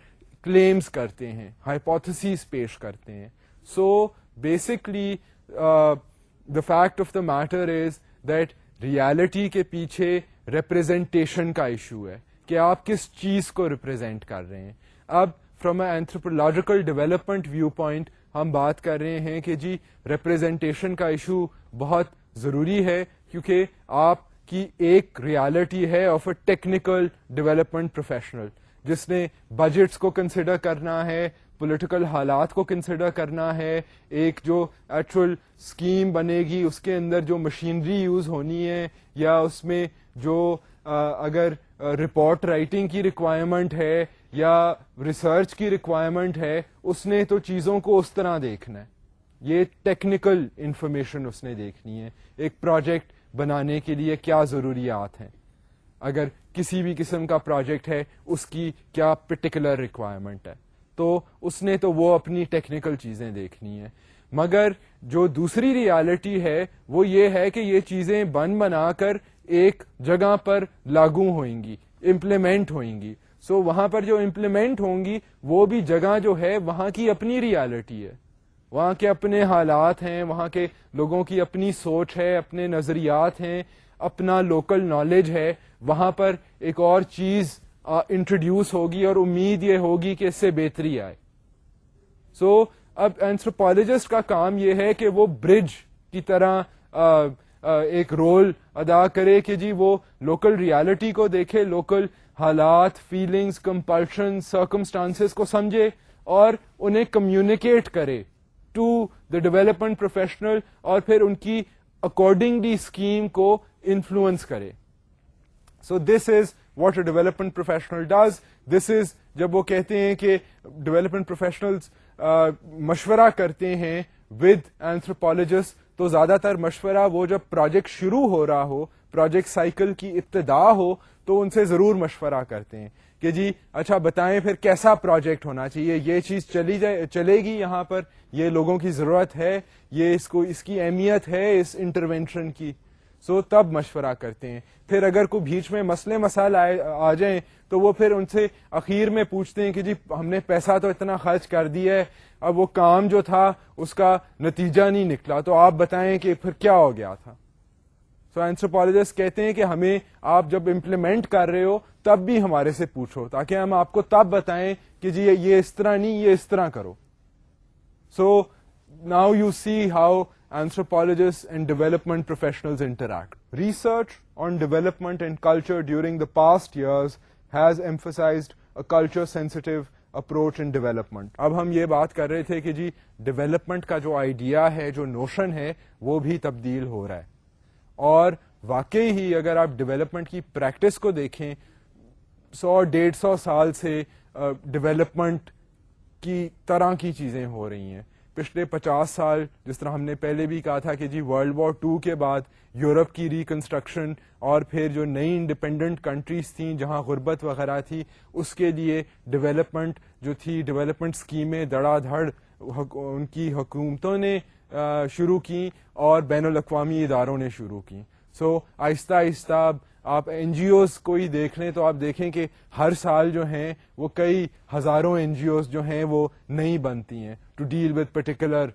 claims کرتے ہیں, hypotheses پیش کرتے ہیں. So basically the fact of the matter is that reality کے پیچھے ریپرزینٹیشن کا ایشو ہے کہ آپ کس چیز کو ریپرزینٹ کر رہے ہیں. اب from a anthropological development view point ہم بات کر رہے ہیں کہ جی ریپرزینٹیشن کا ایشو بہت ضروری ہے, کیونکہ آپ کی ایک ریالٹی ہے of a technical development professional جس نے بجٹس کو کنسیڈر کرنا ہے, پولیٹیکل حالات کو کنسیڈر کرنا ہے, ایک جو ایکچوئل اسکیم بنے گی اس کے اندر جو مشینری یوز ہونی ہے, یا اس میں جو اگر رپورٹ رائٹنگ کی ریکوائرمنٹ ہے یا ریسرچ کی ریکوائرمنٹ ہے, اس نے تو چیزوں کو اس طرح دیکھنا ہے. یہ ٹیکنیکل انفارمیشن اس نے دیکھنی ہے. ایک پروجیکٹ بنانے کے لیے کیا ضروریات ہیں, اگر کسی بھی قسم کا پروجیکٹ ہے اس کی کیا پرٹیکولر ریکوائرمنٹ ہے, تو اس نے تو وہ اپنی ٹیکنیکل چیزیں دیکھنی ہے. مگر جو دوسری ریالٹی ہے وہ یہ ہے کہ یہ چیزیں بنا کر ایک جگہ پر لاگو ہوئیں گی, امپلیمنٹ ہوئیں گی. سو وہاں پر جو امپلیمنٹ ہوں گی وہ بھی جگہ جو ہے وہاں کی اپنی ریالٹی ہے, وہاں کے اپنے حالات ہیں, وہاں کے لوگوں کی اپنی سوچ ہے, اپنے نظریات ہیں, اپنا لوکل نالج ہے. وہاں پر ایک اور چیز انٹروڈیوس ہوگی اور امید یہ ہوگی کہ اس سے بہتری آئے. سو اب اینتھروپولوجسٹ کا کام یہ ہے کہ وہ برج کی طرح ایک رول ادا کرے کہ جی وہ لوکل ریالٹی کو دیکھے, لوکل حالات, فیلنگز, کمپلشن, سرکمسٹانسز کو سمجھے اور انہیں کمیونیکیٹ کرے ٹو دا ڈیولپمنٹ پروفیشنل, اور پھر ان کی اکارڈنگلی اسکیم کو انفلوئنس کرے. So this is what a development professional does. This is جب وہ کہتے ہیں کہ ڈیولپمنٹ پروفیشنلز مشورہ کرتے ہیں ود اینتھروپولوجسٹ, تو زیادہ تر مشورہ وہ جب پروجیکٹ شروع ہو رہا ہو, پروجیکٹ سائیکل کی ابتدا ہو, تو ان سے ضرور مشورہ کرتے ہیں کہ جی اچھا بتائیں پھر کیسا پروجیکٹ ہونا چاہیے, یہ چیز چلے گی یہاں پر, یہ لوگوں کی ضرورت ہے, یہ اس کی اہمیت ہے اس انٹرونشن کی. سو تب مشورہ کرتے ہیں. پھر اگر کوئی بیچ میں مسئلے مسائل آ جائیں تو وہ پھر ان سے اخیر میں پوچھتے ہیں کہ جی ہم نے پیسہ تو اتنا خرچ کر دیا ہے, اب وہ کام جو تھا اس کا نتیجہ نہیں نکلا, تو آپ بتائیں کہ پھر کیا ہو گیا تھا. سو اینتھروپولوجسٹ کہتے ہیں کہ ہمیں آپ جب امپلیمنٹ کر رہے ہو تب بھی ہمارے سے پوچھو, تاکہ ہم آپ کو تب بتائیں کہ جی یہ اس طرح نہیں, یہ اس طرح کرو. So now you see how anthropologists and development professionals interact. Research on development and culture during the past years has emphasized a culture-sensitive approach in development. اب ہم یہ بات کر رہے تھے کہ جی ڈیولپمنٹ کا جو آئیڈیا ہے, جو نوشن ہے, وہ بھی تبدیل ہو رہا ہے. اور واقعی ہی اگر آپ ڈیولپمنٹ کی پریکٹس کو دیکھیں, 100-150 سال سے ڈیولپمنٹ کی طرح کی چیزیں ہو رہی ہیں. پچھلے 50 سال جس طرح ہم نے پہلے بھی کہا تھا کہ جی ورلڈ وار 2 کے بعد یورپ کی ریکنسٹرکشن اور پھر جو نئی انڈیپینڈنٹ کنٹریز تھیں جہاں غربت وغیرہ تھی, اس کے لیے ڈیولپمنٹ جو تھی, ڈیولپمنٹ اسکیمیں دھڑا دھڑ ان کی حکومتوں نے شروع کی اور بین الاقوامی اداروں نے شروع کی. سو آہستہ آہستہ آپ این جی اوز کو ہی دیکھ لیں تو آپ دیکھیں کہ ہر سال جو ہیں وہ کئی ہزاروں این جی اوز جو ہیں وہ نئی بنتی ہیں to deal with particular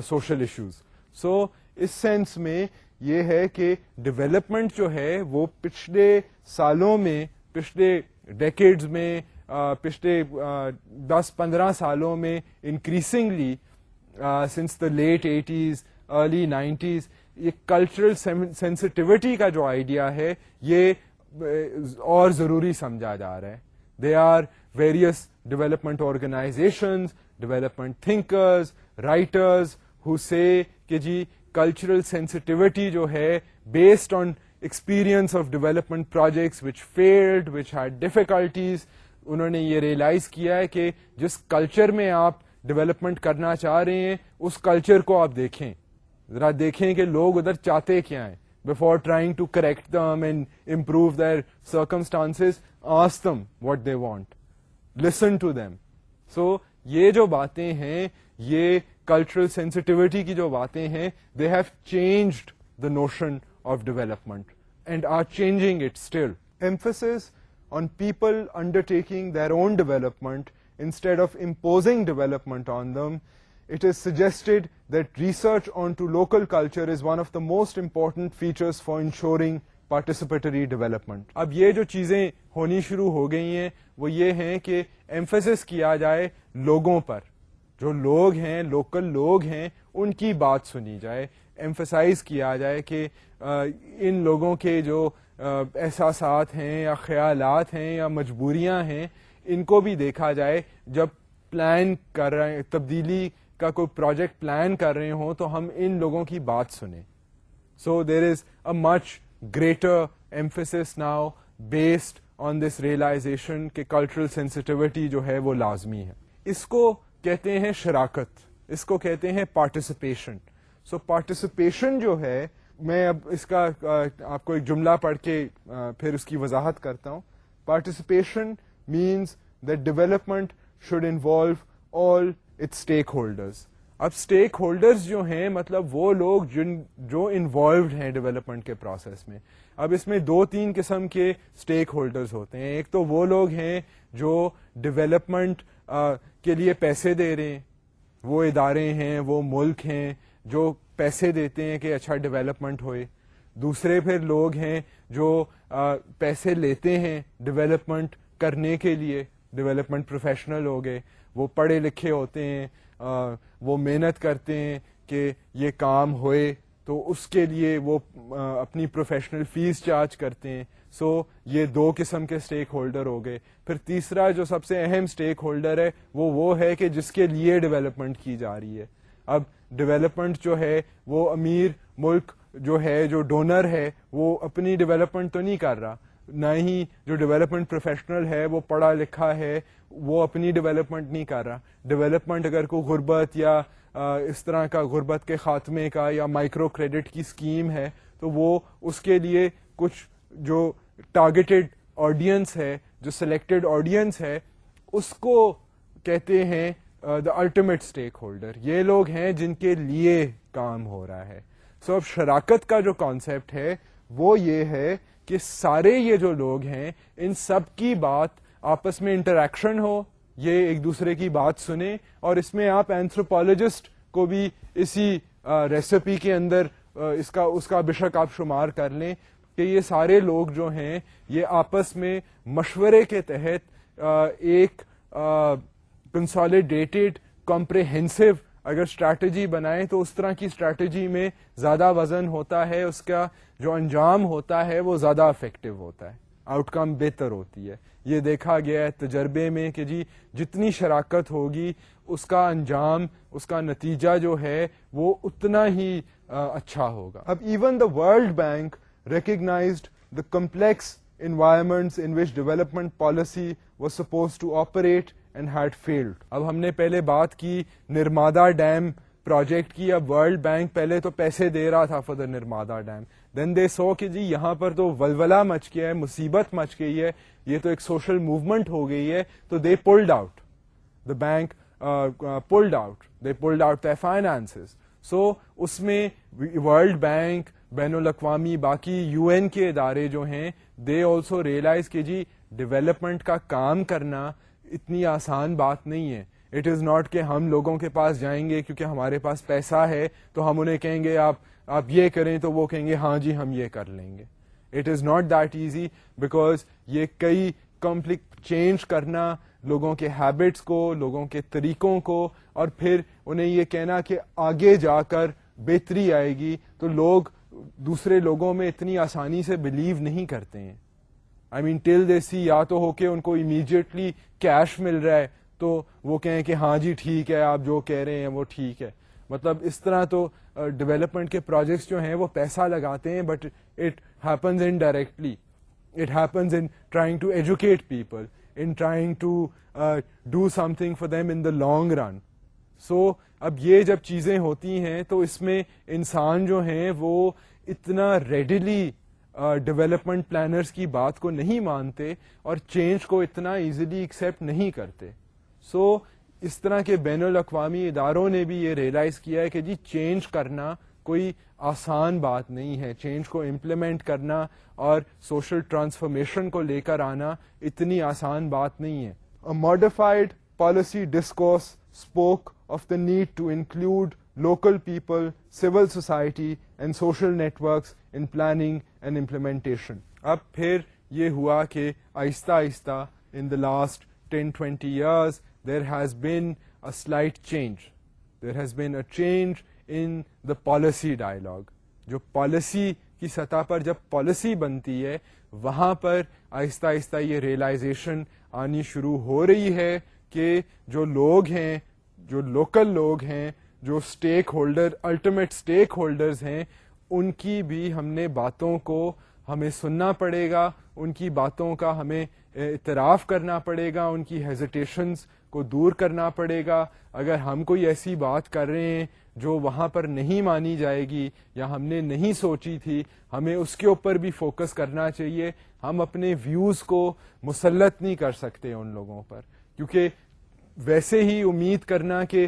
social issues. So اس سینس میں یہ ہے کہ ڈیولپمنٹ جو ہے وہ پچھلے سالوں میں, پچھلے ڈیکیڈز میں, پچھلے 10-15 سالوں میں increasingly since the late 80s, early 90s, یہ کلچرل سینسٹیوٹی کا جو آئیڈیا ہے یہ اور ضروری سمجھا جا رہا ہے. They are various development organisations, development thinkers, writers who say کہ جی کلچرل سینسٹیوٹی جو ہے based on experience of development projects which failed, which had difficulties, انہوں نے یہ ریئلائز کیا ہے کہ جس کلچر میں آپ ڈیولپمنٹ کرنا چاہ رہے ہیں اس کلچر کو آپ دیکھیں, ذرا دیکھیں کہ لوگ ادھر چاہتے کیا ہیں. Before trying to correct them and improve their circumstances, ask them what they want. Listen to them. So یہ جو باتیں ہیں, یہ cultural sensitivity کی جو باتیں ہیں, they have changed the notion of development and are changing it still. Emphasis on people undertaking their own development instead of imposing development on them. It is suggested that research onto local culture is one of the most important features for ensuring participatory development. اب یہ جو چیزیں ہونی شروع ہو گئی ہیں وہ یہ ہیں کہ ایمفیسس کیا جائے لوگوں پر, جو لوگ ہیں, لوکل لوگ ہیں, ان کی بات سنی جائے. ایمفسائز کیا جائے کہ ان لوگوں کے جو احساسات ہیں یا خیالات ہیں یا مجبوریاں ہیں, ان کو بھی دیکھا جائے. جب پلان کر رہے ہیں, تبدیلی کا کوئی پروجیکٹ پلان کر رہے ہوں, تو ہم ان لوگوں کی بات سنیں. So there is a much greater emphasis now based on this realization کہ کلچرل سینسٹیوٹی جو ہے وہ لازمی ہے. اس کو کہتے ہیں شراکت, اس کو کہتے ہیں پارٹیسپیشن. سو پارٹیسپیشن جو ہے, میں اب اس کا آپ کو ایک جملہ پڑھ کے پھر اس کی وضاحت کرتا ہوں. Participation means that development should involve all its stakeholders. اب اسٹیک ہولڈرز جو ہیں مطلب وہ لوگ جو انوالوڈ ہیں ڈیولپمنٹ کے پروسیس میں. اب اس میں 2-3 قسم کے اسٹیک ہولڈرز ہوتے ہیں. ایک تو وہ لوگ ہیں جو ڈیولپمنٹ کے لیے پیسے دے رہے ہیں, وہ ادارے ہیں, وہ ملک ہیں جو پیسے دیتے ہیں کہ اچھا ڈیولپمنٹ ہوئے. دوسرے پھر لوگ ہیں جو پیسے لیتے ہیں ڈیولپمنٹ کرنے کے لیے, ڈیولپمنٹ پروفیشنل ہو گئے, وہ پڑھے لکھے ہوتے ہیں, وہ محنت کرتے ہیں کہ یہ کام ہوئے, تو اس کے لیے وہ اپنی پروفیشنل فیس چارج کرتے ہیں. سو یہ 2 قسم کے اسٹیک ہولڈر ہو گئے. پھر تیسرا جو سب سے اہم اسٹیک ہولڈر ہے وہ ہے کہ جس کے لیے ڈیولپمنٹ کی جا رہی ہے. اب ڈیولپمنٹ جو ہے وہ امیر ملک جو ہے, جو ڈونر ہے, وہ اپنی ڈیولپمنٹ تو نہیں کر رہا, نہ ہی جو ڈیولپمنٹ پروفیشنل ہے وہ پڑھا لکھا ہے وہ اپنی ڈیولپمنٹ نہیں کر رہا. ڈیولپمنٹ اگر کوئی غربت یا اس طرح کا غربت کے خاتمے کا یا مائکرو کریڈٹ کی اسکیم ہے, تو وہ اس کے لیے کچھ جو ٹارگیٹڈ آڈینس ہے, جو سلیکٹڈ آڈینس ہے, اس کو کہتے ہیں دا الٹیمیٹ اسٹیک ہولڈر. یہ لوگ ہیں جن کے لیے کام ہو رہا ہے. سو اب شراکت کا جو کانسیپٹ ہے وہ یہ ہے کہ سارے یہ جو لوگ ہیں ان سب کی بات آپس میں انٹریکشن ہو, یہ ایک دوسرے کی بات سنیں. اور اس میں آپ اینتھروپولوجسٹ کو بھی اسی ریسیپی کے اندر اس کا بے شک آپ شمار کر لیں کہ یہ سارے لوگ جو ہیں یہ آپس میں مشورے کے تحت ایک کنسالیڈیٹڈ کمپریہنسو اگر اسٹریٹجی بنائیں تو اس طرح کی اسٹریٹجی میں زیادہ وزن ہوتا ہے, اس کا جو انجام ہوتا ہے وہ زیادہ افیکٹو ہوتا ہے, آؤٹ کم بہتر ہوتی ہے. یہ دیکھا گیا ہے تجربے میں کہ جی جتنی شراکت ہوگی اس کا انجام, اس کا نتیجہ جو ہے وہ اتنا ہی اچھا ہوگا. اب even the world bank recognized the complex environments in which development policy was supposed to operate and had failed. اب ہم نے پہلے بات کی نرمادا ڈیم پروجیکٹ کی. اب ورلڈ بینک پہلے تو پیسے دے رہا تھا فار دا نرمادا ڈیم, دین دے سو کہ جی یہاں پر تو ولولہ مچ گیا ہے, مصیبت مچ گئی ہے, یہ تو ایک سوشل موومنٹ ہو گئی ہے, تو they pulled out, the bank pulled out, they pulled out the finances. So اس میں ورلڈ بینک, بین الاقوامی باقی UN کے ادارے جو ہیں, دے آلسو ریئلائز کہ جی ڈیولپمنٹ کا کام کرنا اتنی آسان بات نہیں ہے. اٹ از ناٹ کہ ہم لوگوں کے پاس جائیں گے کیونکہ ہمارے پاس پیسہ ہے تو ہم انہیں کہیں گے آپ یہ کریں, تو وہ کہیں گے ہاں جی ہم یہ کر لیں گے. It is not that easy, because یہ کئی کمپلیکس چینج کرنا لوگوں کے ہیبٹس کو, لوگوں کے طریقوں کو, اور پھر انہیں یہ کہنا کہ آگے جا کر بہتری آئے گی, تو لوگ دوسرے لوگوں میں اتنی آسانی سے بلیو نہیں کرتے ہیں. آئی مین ٹل دے سی, یا تو ہو کہ ان کو امیڈیٹلی کیش مل رہا ہے تو وہ کہیں کہ ہاں جی ٹھیک ہے, آپ جو کہہ رہے ہیں وہ ٹھیک ہے. مطلب اس طرح تو ڈیولپمنٹ کے پروجیکٹس جو ہیں وہ پیسہ لگاتے ہیں, but it happens indirectly. It happens in trying to educate people, in trying to do something for them in the long run. So اب یہ جب چیزیں ہوتی ہیں تو اس میں انسان جو ہیں وہ اتنا ریڈیلی ڈیولپمنٹ پلانرز کی بات کو نہیں مانتے اور چینج کو اتنا ایزیلی ایکسیپٹ نہیں کرتے. سو اس طرح کے بین الاقوامی اداروں نے بھی یہ ریئلائز کیا ہے کہ جی چینج کرنا کوئی آسان بات نہیں ہے, چینج کو امپلیمنٹ کرنا اور سوشل ٹرانسفارمیشن کو لے کر آنا اتنی آسان بات نہیں ہے. A modified policy discourse spoke of the need to include local people, civil society and social networks in planning and implementation. اب پھر یہ ہوا کہ آہستہ آہستہ in the last 10-20 years there has been a slight change. There has been a change in the policy dialogue. جو policy کی سطح پر جب پالیسی بنتی ہے وہاں پر آہستہ آہستہ یہ ریئلائزیشن آنی شروع ہو رہی ہے کہ جو لوگ ہیں, جو لوکل لوگ ہیں, جو stake holder, ultimate stake holders ہیں, ان کی بھی ہم نے باتوں کو ہمیں سننا پڑے گا, ان کی باتوں کا ہمیں اعتراف کرنا پڑے گا, ان کی ہیزیٹیشنز کو دور کرنا پڑے گا. اگر ہم کوئی ایسی بات کر رہے ہیں جو وہاں پر نہیں مانی جائے گی یا ہم نے نہیں سوچی تھی, ہمیں اس کے اوپر بھی فوکس کرنا چاہیے. ہم اپنے ویوز کو مسلط نہیں کر سکتے ان لوگوں پر, کیونکہ ویسے ہی امید کرنا کہ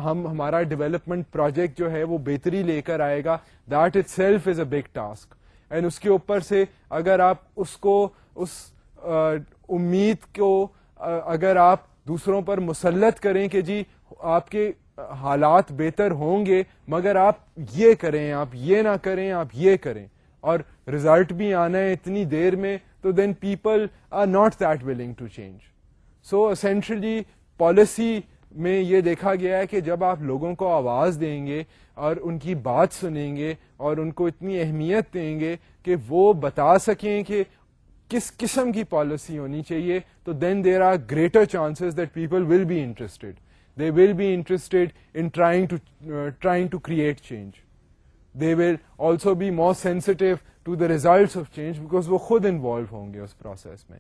ہمارا ڈیولپمنٹ پروجیکٹ جو ہے وہ بہتری لے کر آئے گا, that itself is a big task. And اس کے اوپر سے اگر آپ اس کو, اس امید کو اگر آپ دوسروں پر مسلط کریں کہ جی آپ کے حالات بہتر ہوں گے مگر آپ یہ کریں, آپ یہ نہ کریں, آپ یہ کریں, اور رزلٹ بھی آنا ہے اتنی دیر میں, تو then people are not that willing to change. So essentially policy میں یہ دیکھا گیا ہے کہ جب آپ لوگوں کو آواز دیں گے اور ان کی بات سنیں گے اور ان کو اتنی اہمیت دیں گے کہ وہ بتا سکیں کہ کس قسم کی پالیسی ہونی چاہیے, تو then there are greater chances that people will be interested. They will be interested in trying to create change. They will also be more sensitive to the results of change because وہ خود involve ہوں گے اس process میں.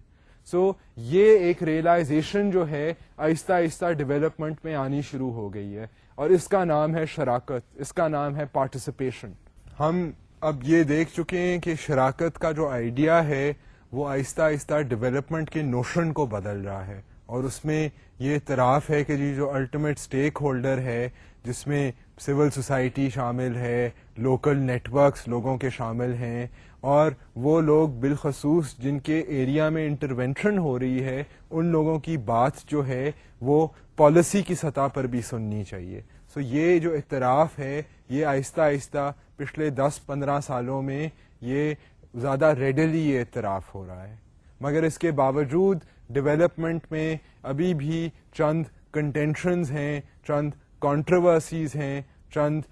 سو یہ ایک realization جو ہے آہستہ آہستہ ڈیولپمنٹ میں آنی شروع ہو گئی ہے, اور اس کا نام ہے شراکت, اس کا نام ہے پارٹیسپیشن. ہم اب یہ دیکھ چکے ہیں کہ شراکت کا جو آئیڈیا ہے وہ آہستہ آہستہ ڈیولپمنٹ کے نوشن کو بدل رہا ہے, اور اس میں یہ اعتراف ہے کہ جو الٹیمیٹ اسٹیک ہولڈر ہے جس میں سول سوسائٹی شامل ہے, لوکل نیٹ ورکس لوگوں کے شامل ہیں, اور وہ لوگ بالخصوص جن کے ایریا میں انٹرونشن ہو رہی ہے ان لوگوں کی بات جو ہے وہ پالیسی کی سطح پر بھی سننی چاہیے. سو یہ جو اعتراف ہے یہ آہستہ آہستہ پچھلے 10-15 سالوں میں یہ زیادہ ریڈیلی یہ اعتراف ہو رہا ہے. مگر اس کے باوجود ڈیولپمنٹ میں ابھی بھی چند کنٹینشنز ہیں, چند کانٹروورسیز ہیں, چند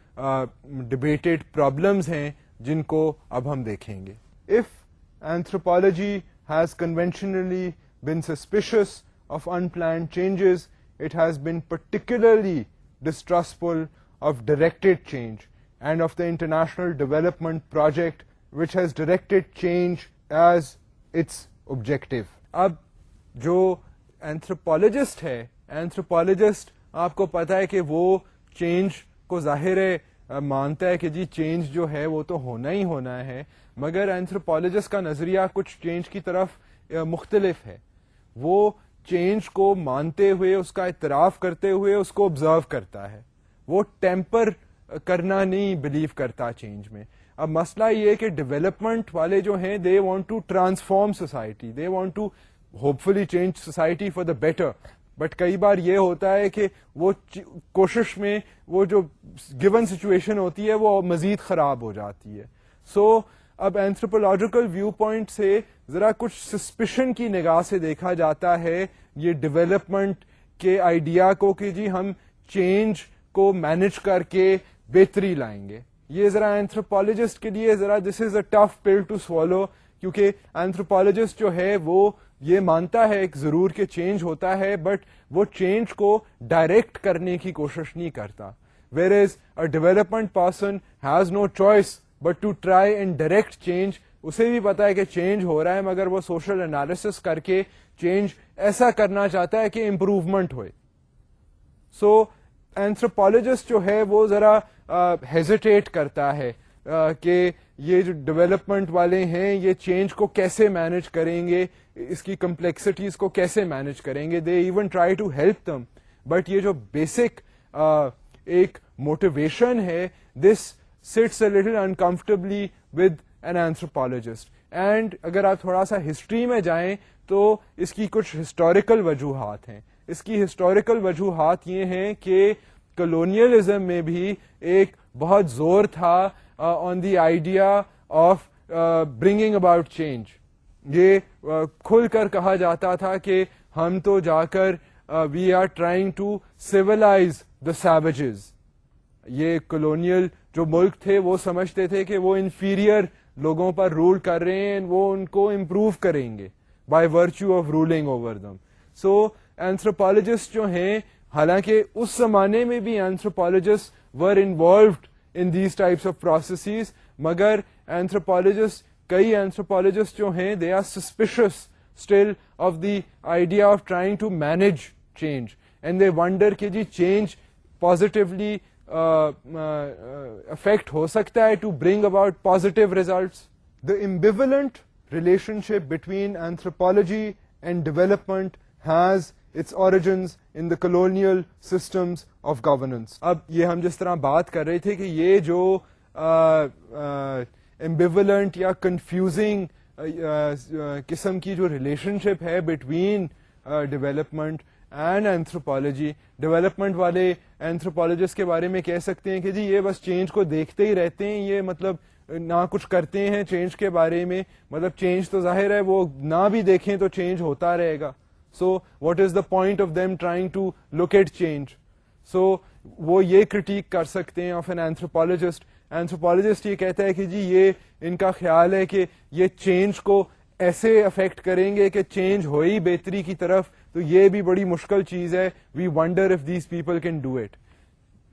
ڈبیٹڈ پرابلمز ہیں جن کو اب ہم دیکھیں گے. If anthropology has conventionally been suspicious of unplanned changes, it has been particularly distrustful of directed change and of the international development project which has directed change as its objective. اب جو anthropologist ہے, anthropologist آپ کو پتا ہے کہ وہ change کو ظاہر مانتا ہے کہ جی چینج جو ہے وہ تو ہونا ہی ہونا ہے, مگر اینتھروپولوجسٹ کا نظریہ کچھ چینج کی طرف مختلف ہے. وہ چینج کو مانتے ہوئے, اس کا اعتراف کرتے ہوئے اس کو آبزرو کرتا ہے, وہ ٹیمپر کرنا نہیں بلیو کرتا چینج میں. اب مسئلہ یہ ہے کہ ڈیولپمنٹ والے جو ہیں they want to transform society, they want to hopefully change society for the better, بٹ کئی بار یہ ہوتا ہے کہ وہ کوشش میں وہ جو گیون سچویشن ہوتی ہے وہ مزید خراب ہو جاتی ہے. سو اب اینتھروپولوجیکل ویو پوائنٹ سے ذرا کچھ سسپیشن کی نگاہ سے دیکھا جاتا ہے یہ ڈیولپمنٹ کے آئیڈیا کو کہ جی ہم چینج کو مینج کر کے بہتری لائیں گے. یہ ذرا اینتھروپولوجسٹ کے لیے ذرا دس is a tough pull to سوالو, کیونکہ اینتھروپولوجسٹ جو ہے وہ یہ مانتا ہے ایک ضرور کہ چینج ہوتا ہے, بٹ وہ چینج کو ڈائریکٹ کرنے کی کوشش نہیں کرتا. whereas a development person has no choice but to try and direct change. اسے بھی پتا ہے کہ چینج ہو رہا ہے, مگر وہ سوشل انالیسس کر کے چینج ایسا کرنا چاہتا ہے کہ امپروومنٹ ہوئے. سو اینتھروپولوجسٹ جو ہے وہ ذرا ہیزیٹیٹ کرتا ہے کہ یہ جو ڈیولپمنٹ والے ہیں یہ چینج کو کیسے مینج کریں گے, اس کی کمپلیکسٹیز کو کیسے مینج کریں گے. They even try to help them, but یہ جو بیسک ایک موٹیویشن ہے, this sits a little uncomfortably with an anthropologist. And اگر آپ تھوڑا سا ہسٹری میں جائیں تو اس کی کچھ ہسٹوریکل وجوہات ہیں. اس کی ہسٹوریکل وجوہات یہ ہیں کہ کلونیلزم میں بھی ایک بہت زور تھا on the idea of bringing about change. یہ کھل کر کہا جاتا تھا کہ ہم تو جا کر we are trying to civilise the savages. یہ کلونیل جو ملک تھے وہ سمجھتے تھے کہ وہ انفیریئر لوگوں پر رول کر رہے ہیں, وہ ان کو امپروو کریں گے by virtue of rolling over them. So anthropologist جو ہیں, حالانکہ اس زمانے میں بھی anthropologist were involved in these types of processes, مگر کئی اینتھروپولوجسٹ جو ہیں they are suspicious still of the idea of trying to manage change, and they wonder کہ جی چینج پازیٹیولی افیکٹ ہو سکتا ہے to bring about positive results. The ambivalent relationship between anthropology and development has its origins in the colonial systems of governance. اب یہ ہم جس طرح بات کر رہے تھے کہ یہ جو ambivalent یا confusing قسم کی جو ریلیشن شپ ہے between development and anthropology, development والے اینتھروپولوجسٹ کے بارے میں کہہ سکتے ہیں کہ جی یہ بس چینج کو دیکھتے ہی رہتے ہیں, یہ مطلب نہ کچھ کرتے ہیں چینج کے بارے میں, مطلب چینج تو ظاہر ہے وہ نہ بھی دیکھیں تو چینج ہوتا رہے گا. So what is the point of them trying to look at change? So وہ یہ کرٹیک کر سکتے ہیں آف این اینتھروپولوجسٹ. اینتھروپولوجسٹ یہ کہتا ہے کہ جی یہ ان کا خیال ہے کہ یہ چینج کو ایسے افیکٹ کریں گے کہ چینج ہوئی بہتری کی طرف, تو یہ بھی بڑی مشکل چیز ہے. We wonder if these people can do it.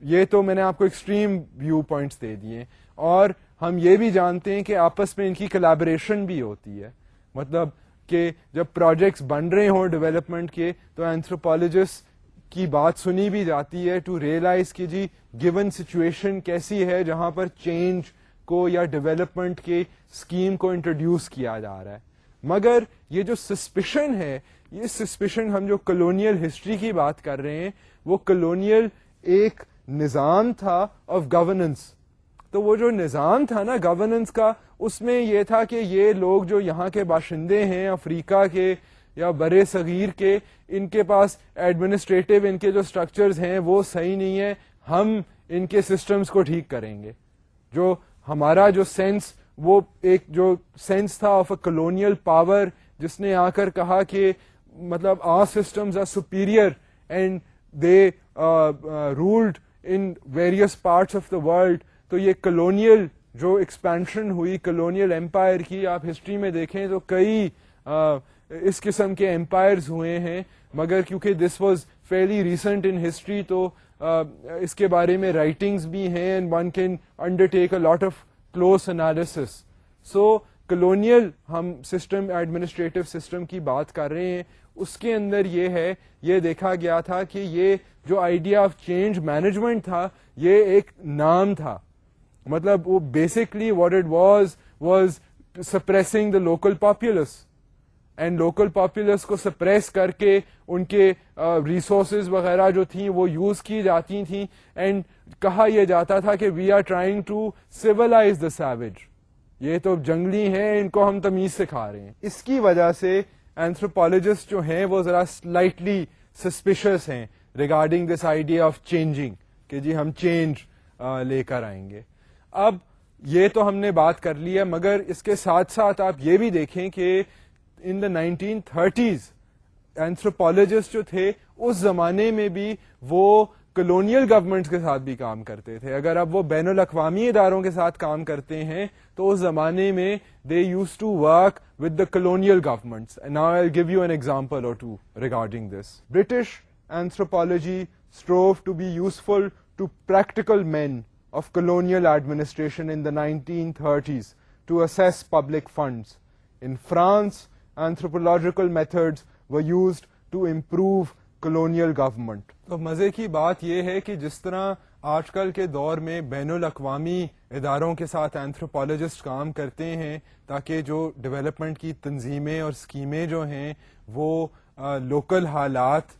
یہ تو میں نے آپ کو ایکسٹریم ویو پوائنٹس دے دیے, اور ہم یہ بھی جانتے ہیں کہ آپس میں ان کی کولابریشن بھی ہوتی ہے. مطلب کہ جب پروجیکٹس بن رہے ہوں ڈیولپمنٹ کے تو اینتھروپولوجسٹ کی بات سنی بھی جاتی ہے ٹو ریئلائز کہ جی گیون سچویشن کیسی ہے جہاں پر چینج کو یا ڈیولپمنٹ کے اسکیم کو انٹروڈیوس کیا جا رہا ہے. مگر یہ جو سسپیشن ہے, یہ سسپیشن ہم جو کلونیل ہسٹری کی بات کر رہے ہیں, وہ کلونیل ایک نظام تھا آف گورننس. تو وہ جو نظام تھا نا گورننس کا, اس میں یہ تھا کہ یہ لوگ جو یہاں کے باشندے ہیں افریقہ کے یا برے صغیر کے, ان کے پاس ایڈمنسٹریٹو ان کے جو سٹرکچرز ہیں وہ صحیح نہیں ہے, ہم ان کے سسٹمز کو ٹھیک کریں گے. جو ہمارا جو سینس, وہ ایک جو سینس تھا آف اے کلونیل پاور, جس نے آ کر کہا کہ مطلب our systems are superior and they ruled in various parts of the world. تو یہ کلونیل جو ایکسپینشن ہوئی کلونیل امپائر کی, آپ ہسٹری میں دیکھیں تو کئی اس قسم کے امپائرز ہوئے ہیں, مگر کیونکہ this was fairly recent in history تو اس کے بارے میں رائٹنگز بھی ہیں, and one can undertake a lot of close analysis. So colonial ہم سسٹم, ایڈمنسٹریٹو سسٹم کی بات کر رہے ہیں, اس کے اندر یہ ہے, یہ دیکھا گیا تھا کہ یہ جو آئیڈیا آف چینج مینجمنٹ تھا یہ ایک نام تھا. مطلب وہ basically what it was suppressing the local populous, and local populous کو سپریس کر کے ان کے ریسورسز وغیرہ جو تھیں وہ یوز کی جاتی تھیں, اینڈ کہا یہ جاتا تھا کہ we are trying to civilise the savage. یہ تو جنگلی ہیں, ان کو ہم تمیز سکھا رہے ہیں. اس کی وجہ سے اینتھروپولوجسٹ جو ہیں وہ ذرا سلائٹلی سسپیشس ہیں regarding this idea of changing, کہ جی ہم چینج لے کر آئیں گے. اب یہ تو ہم نے بات کر لی ہے, مگر اس کے ساتھ ساتھ آپ یہ بھی دیکھیں کہ ان دا 1930s اینتھروپولوجسٹ جو تھے اس زمانے میں بھی وہ کلونیل گورنمنٹس کے ساتھ بھی کام کرتے تھے. اگر اب وہ بین الاقوامی اداروں کے ساتھ کام کرتے ہیں تو اس زمانے میں they used to work with the colonial governments. Now I give you an example or two regarding this. British anthropology strove to be useful to practical men of colonial administration in the 1930s to assess public funds. In France, anthropological methods were used to improve colonial government. تو مزے کی بات یہ ہے کہ جس طرح آج کل کے دور میں بین الاقوامی اداروں کے ساتھ اینتھروپولوجسٹ کام کرتے ہیں تاکہ جو ڈیولپمنٹ کی تنظیمیں اور اسکیمیں جو ہیں وہ لوکل حالات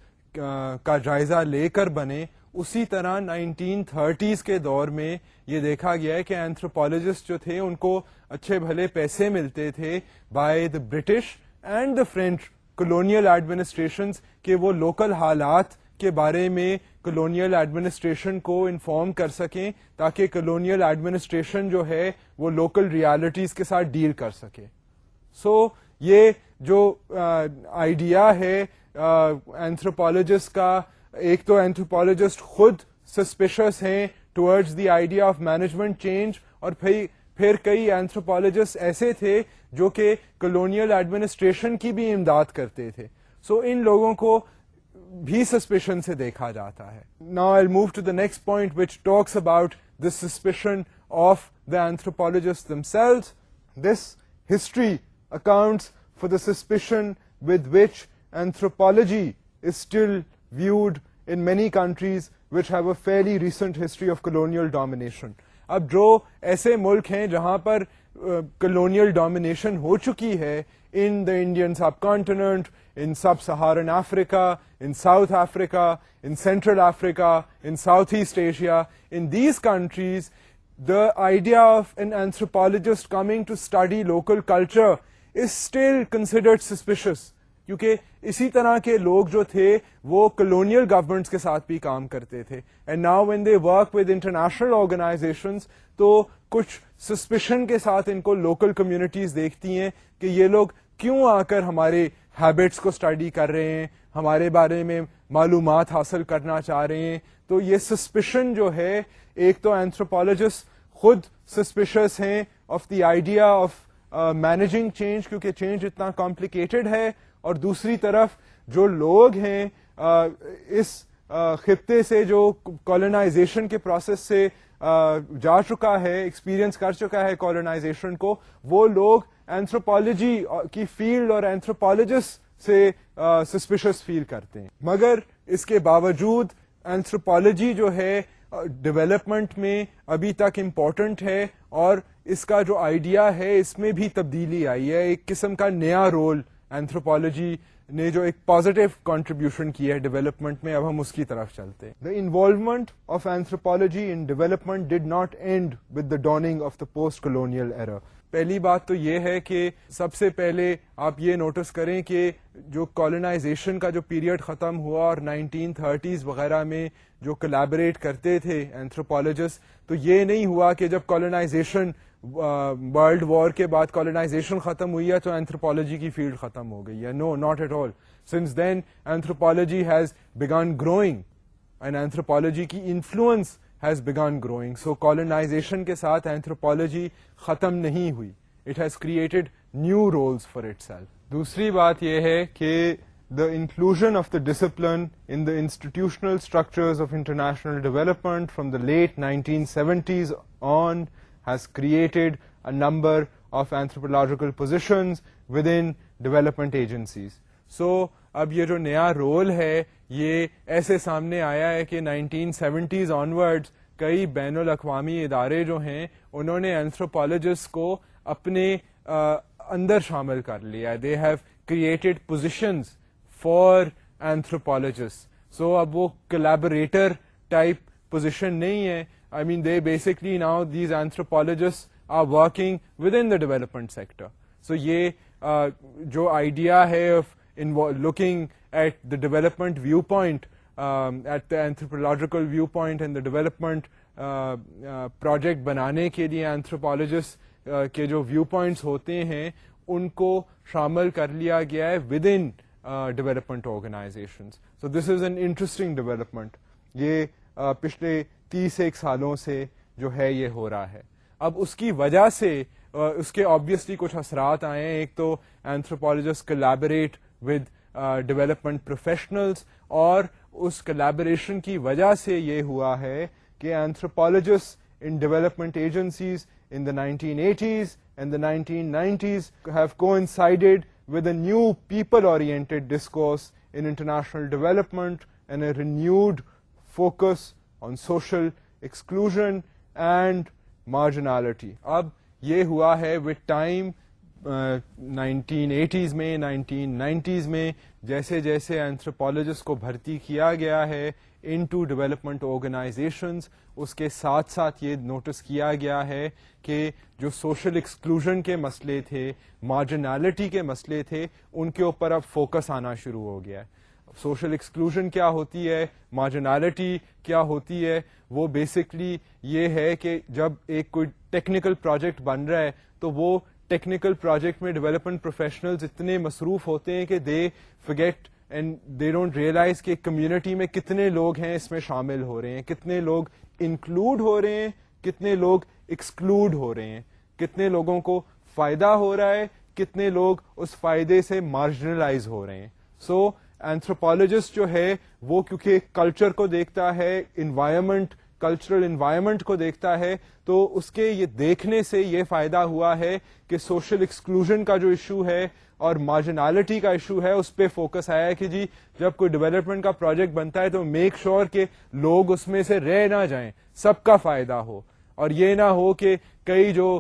کا جائزہ لے کر بنے, اسی طرح 1930s کے دور میں یہ دیکھا گیا ہے کہ اینتھروپولوجسٹ جو تھے ان کو اچھے بھلے پیسے ملتے تھے by the British and the French colonial ایڈمنسٹریشنز کہ وہ لوکل حالات کے بارے میں کلونیل ایڈمنسٹریشن کو انفارم کر سکیں تاکہ کلونیل ایڈمنسٹریشن جو ہے وہ لوکل ریالٹیز کے ساتھ ڈیل کر سکے. سو یہ جو آئیڈیا ہے اینتھروپولوجسٹ کا, ایک تو اینتھروپولوجسٹ خود سسپیشس ہیں towards the idea of management change, اور پھر کئی اینتھروپولوجسٹ ایسے تھے جو کہ کلونیل ایڈمنسٹریشن کی بھی امداد کرتے تھے. سو ان لوگوں کو بھی سسپیشن سے دیکھا جاتا ہے. Now I move to the next point which talks about this suspicion of the anthropologist themselves. This history accounts for the suspicion with which anthropology is still viewed in many countries which have a fairly recent history of colonial domination. اب جو ایسے ملک ہیں جہاں پر colonial domination ہو چکی ہے, in the Indian subcontinent, in sub-Saharan Africa, in South Africa, in Central Africa, in Southeast Asia, in these countries, the idea of an anthropologist coming to study local culture is still considered suspicious. کیونکہ اسی طرح کے لوگ جو تھے وہ colonial governments کے ساتھ بھی کام کرتے تھے. And now when they work with international organisations تو کچھ سسپیشن کے ساتھ ان کو لوکل کمیونٹیز دیکھتی ہیں کہ یہ لوگ کیوں آ کر ہمارے ہیبٹس کو اسٹڈی کر رہے ہیں, ہمارے بارے میں معلومات حاصل کرنا چاہ رہے ہیں. تو یہ سسپیشن جو ہے, ایک تو اینتھروپولوجسٹ خود سسپیشس ہیں of the idea of managing change کیونکہ چینج اتنا کمپلیکیٹڈ ہے, اور دوسری طرف جو لوگ ہیں اس خطے سے جو کالونائزیشن کے پروسیس سے جا چکا ہے, ایکسپیرئنس کر چکا ہے کالونائزیشن کو, وہ لوگ اینتھروپولوجی کی فیلڈ اور اینتھروپولوجسٹ سے سسپیشس فیل کرتے ہیں. مگر اس کے باوجود اینتھروپولوجی جو ہے ڈیولپمنٹ میں ابھی تک امپورٹنٹ ہے, اور اس کا جو آئیڈیا ہے اس میں بھی تبدیلی آئی ہے. ایک قسم کا نیا رول اینتھروپولوجی نے جو ایک پازیٹیو کنٹریبیوشن کی ہے ڈیولپمنٹ میں, اب ہم اس کی طرف چلتے ہیں. The involvement of anthropology in development did not end with the dawning of the post colonial era. پہلی بات تو یہ ہے کہ سب سے پہلے آپ یہ نوٹس کریں کہ جو کالونائزیشن کا جو پیریڈ ختم ہوا اور 1930s وغیرہ میں جو کولیبریٹ کرتے تھے اینتھروپولوجسٹ, تو یہ نہیں ہوا کہ جب کالونائزیشن ورلڈ وار کے بعد کالونائزیشن ختم ہوئی ہے تو اینتھروپولوجی کی فیلڈ ختم ہو گئی ہے. No, not at all. Since then anthropology has begun growing and anthropology کی influence has begun growing. So colonization کے ساتھ anthropology ختم نہیں ہوئی. It has created new roles for itself. دوسری بات یہ ہے کہ the inclusion of the discipline in the institutional structures of international development from the late 1970s on has created a number of anthropological positions within development agencies. So اب یہ جو نیا role ہے یہ ایسے سامنے آیا ہے کہ 1970s آنورڈز کئی بین الاقوامی ادارے جو ہیں انہوں نے اینتھروپولوجسٹ کو اپنے اندر شامل کر لیا. They have created positions for anthropologist. So اب وہ کولیبوریٹر ٹائپ پوزیشن نہیں ہے. I mean they basically now these anthropologist are working with in the development sector. So یہ جو آئیڈیا ہے of looking at the development viewpoint, at the anthropological viewpoint and the development project بنانے کے لیے anthropologist کے جو view points ہوتے ہیں ان کو شامل کر لیا گیا ہے with in development organisations. So this is an interesting development. یہ پچھلے 30 سالوں سے جو ہے یہ ہو رہا ہے. اب اس کی وجہ سے اس کے آبویسلی کچھ اثرات آئے ہیں. ایک تو anthropologist collaborate with development professionals, اور اس کولیبوریشن کی وجہ سے یہ ہوا ہے کہ anthropologist in development agencies in the 1980s and the 1990s have coincided with a new people-oriented discourse in international development and a renewed focus on social exclusion and marginality. اب یہ ہوا ہے with time 1980s میں 1990s میں جیسے جیسے anthropologist کو بھرتی کیا گیا ہے انٹو ڈیولپمنٹ آرگنائزیشنز, اس کے ساتھ ساتھ یہ نوٹس کیا گیا ہے کہ جو سوشل ایکسکلوژن کے مسئلے تھے, مارجنالٹی کے مسئلے تھے, ان کے اوپر اب فوکس آنا شروع ہو گیا ہے. سوشل ایکسکلوژن کیا ہوتی ہے, مارجنالٹی کیا ہوتی ہے, وہ بیسکلی یہ ہے کہ جب ایک کوئی ٹیکنیکل پروجیکٹ بن رہا ہے تو وہ ٹیکنیکل پروجیکٹ میں ڈیولپمنٹ پروفیشنلز اتنے مصروف ہوتے ہیں کہ they forget and they don't realise کہ کمیونٹی میں کتنے لوگ ہیں اس میں شامل ہو رہے ہیں, کتنے لوگ انکلوڈ ہو رہے ہیں, کتنے لوگ ایکسکلوڈ ہو رہے ہیں, کتنے لوگوں کو فائدہ ہو رہا ہے, کتنے لوگ اس فائدے سے مارجنلائز ہو رہے ہیں. سو اینتھروپالوجسٹ جو ہے وہ کیونکہ کلچر کو دیکھتا ہے, انوائرمنٹ, کلچرل انوائرمنٹ کو دیکھتا ہے, تو اس کے یہ دیکھنے سے یہ فائدہ ہوا ہے کہ سوشل ایکسکلوژن کا جو ایشو ہے اور مارجنالٹی کا ایشو ہے اس پہ فوکس آیا ہے کہ جی جب کوئی ڈیولپمنٹ کا پروجیکٹ بنتا ہے تو میک شور کہ لوگ اس میں سے رہ نہ جائیں, سب کا فائدہ ہو, اور یہ نہ ہو کہ کئی جو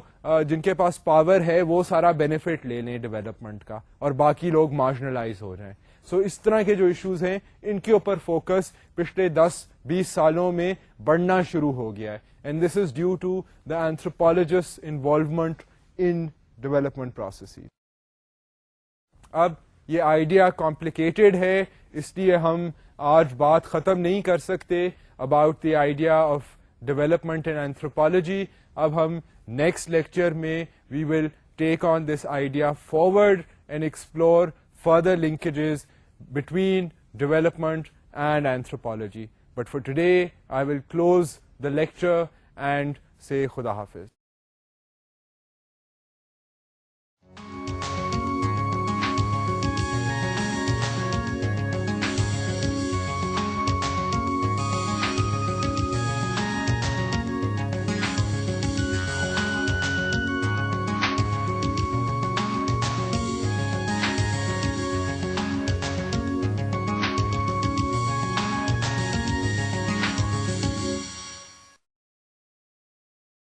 جن کے پاس پاور ہے وہ سارا بینیفٹ لے لیں ڈیولپمنٹ کا اور باقی لوگ مارجنلائز ہو جائیں. سو اس طرح کے جو ایشوز ہیں ان کے اوپر فوکس پچھلے 10-20 سالوں میں بڑھنا شروع ہو گیا ہے, and this is due to the anthropologist involvement in development processes. اب یہ آئیڈیا کمپلیکیٹڈ ہے, اس لیے ہم آج بات ختم نہیں کر سکتے about the idea of development in anthropology. اب ہم نیکسٹ لیکچر میں we will take on this idea forward and explore further linkages between development and anthropology. But for today, I will close the lecture and say Khuda Hafiz.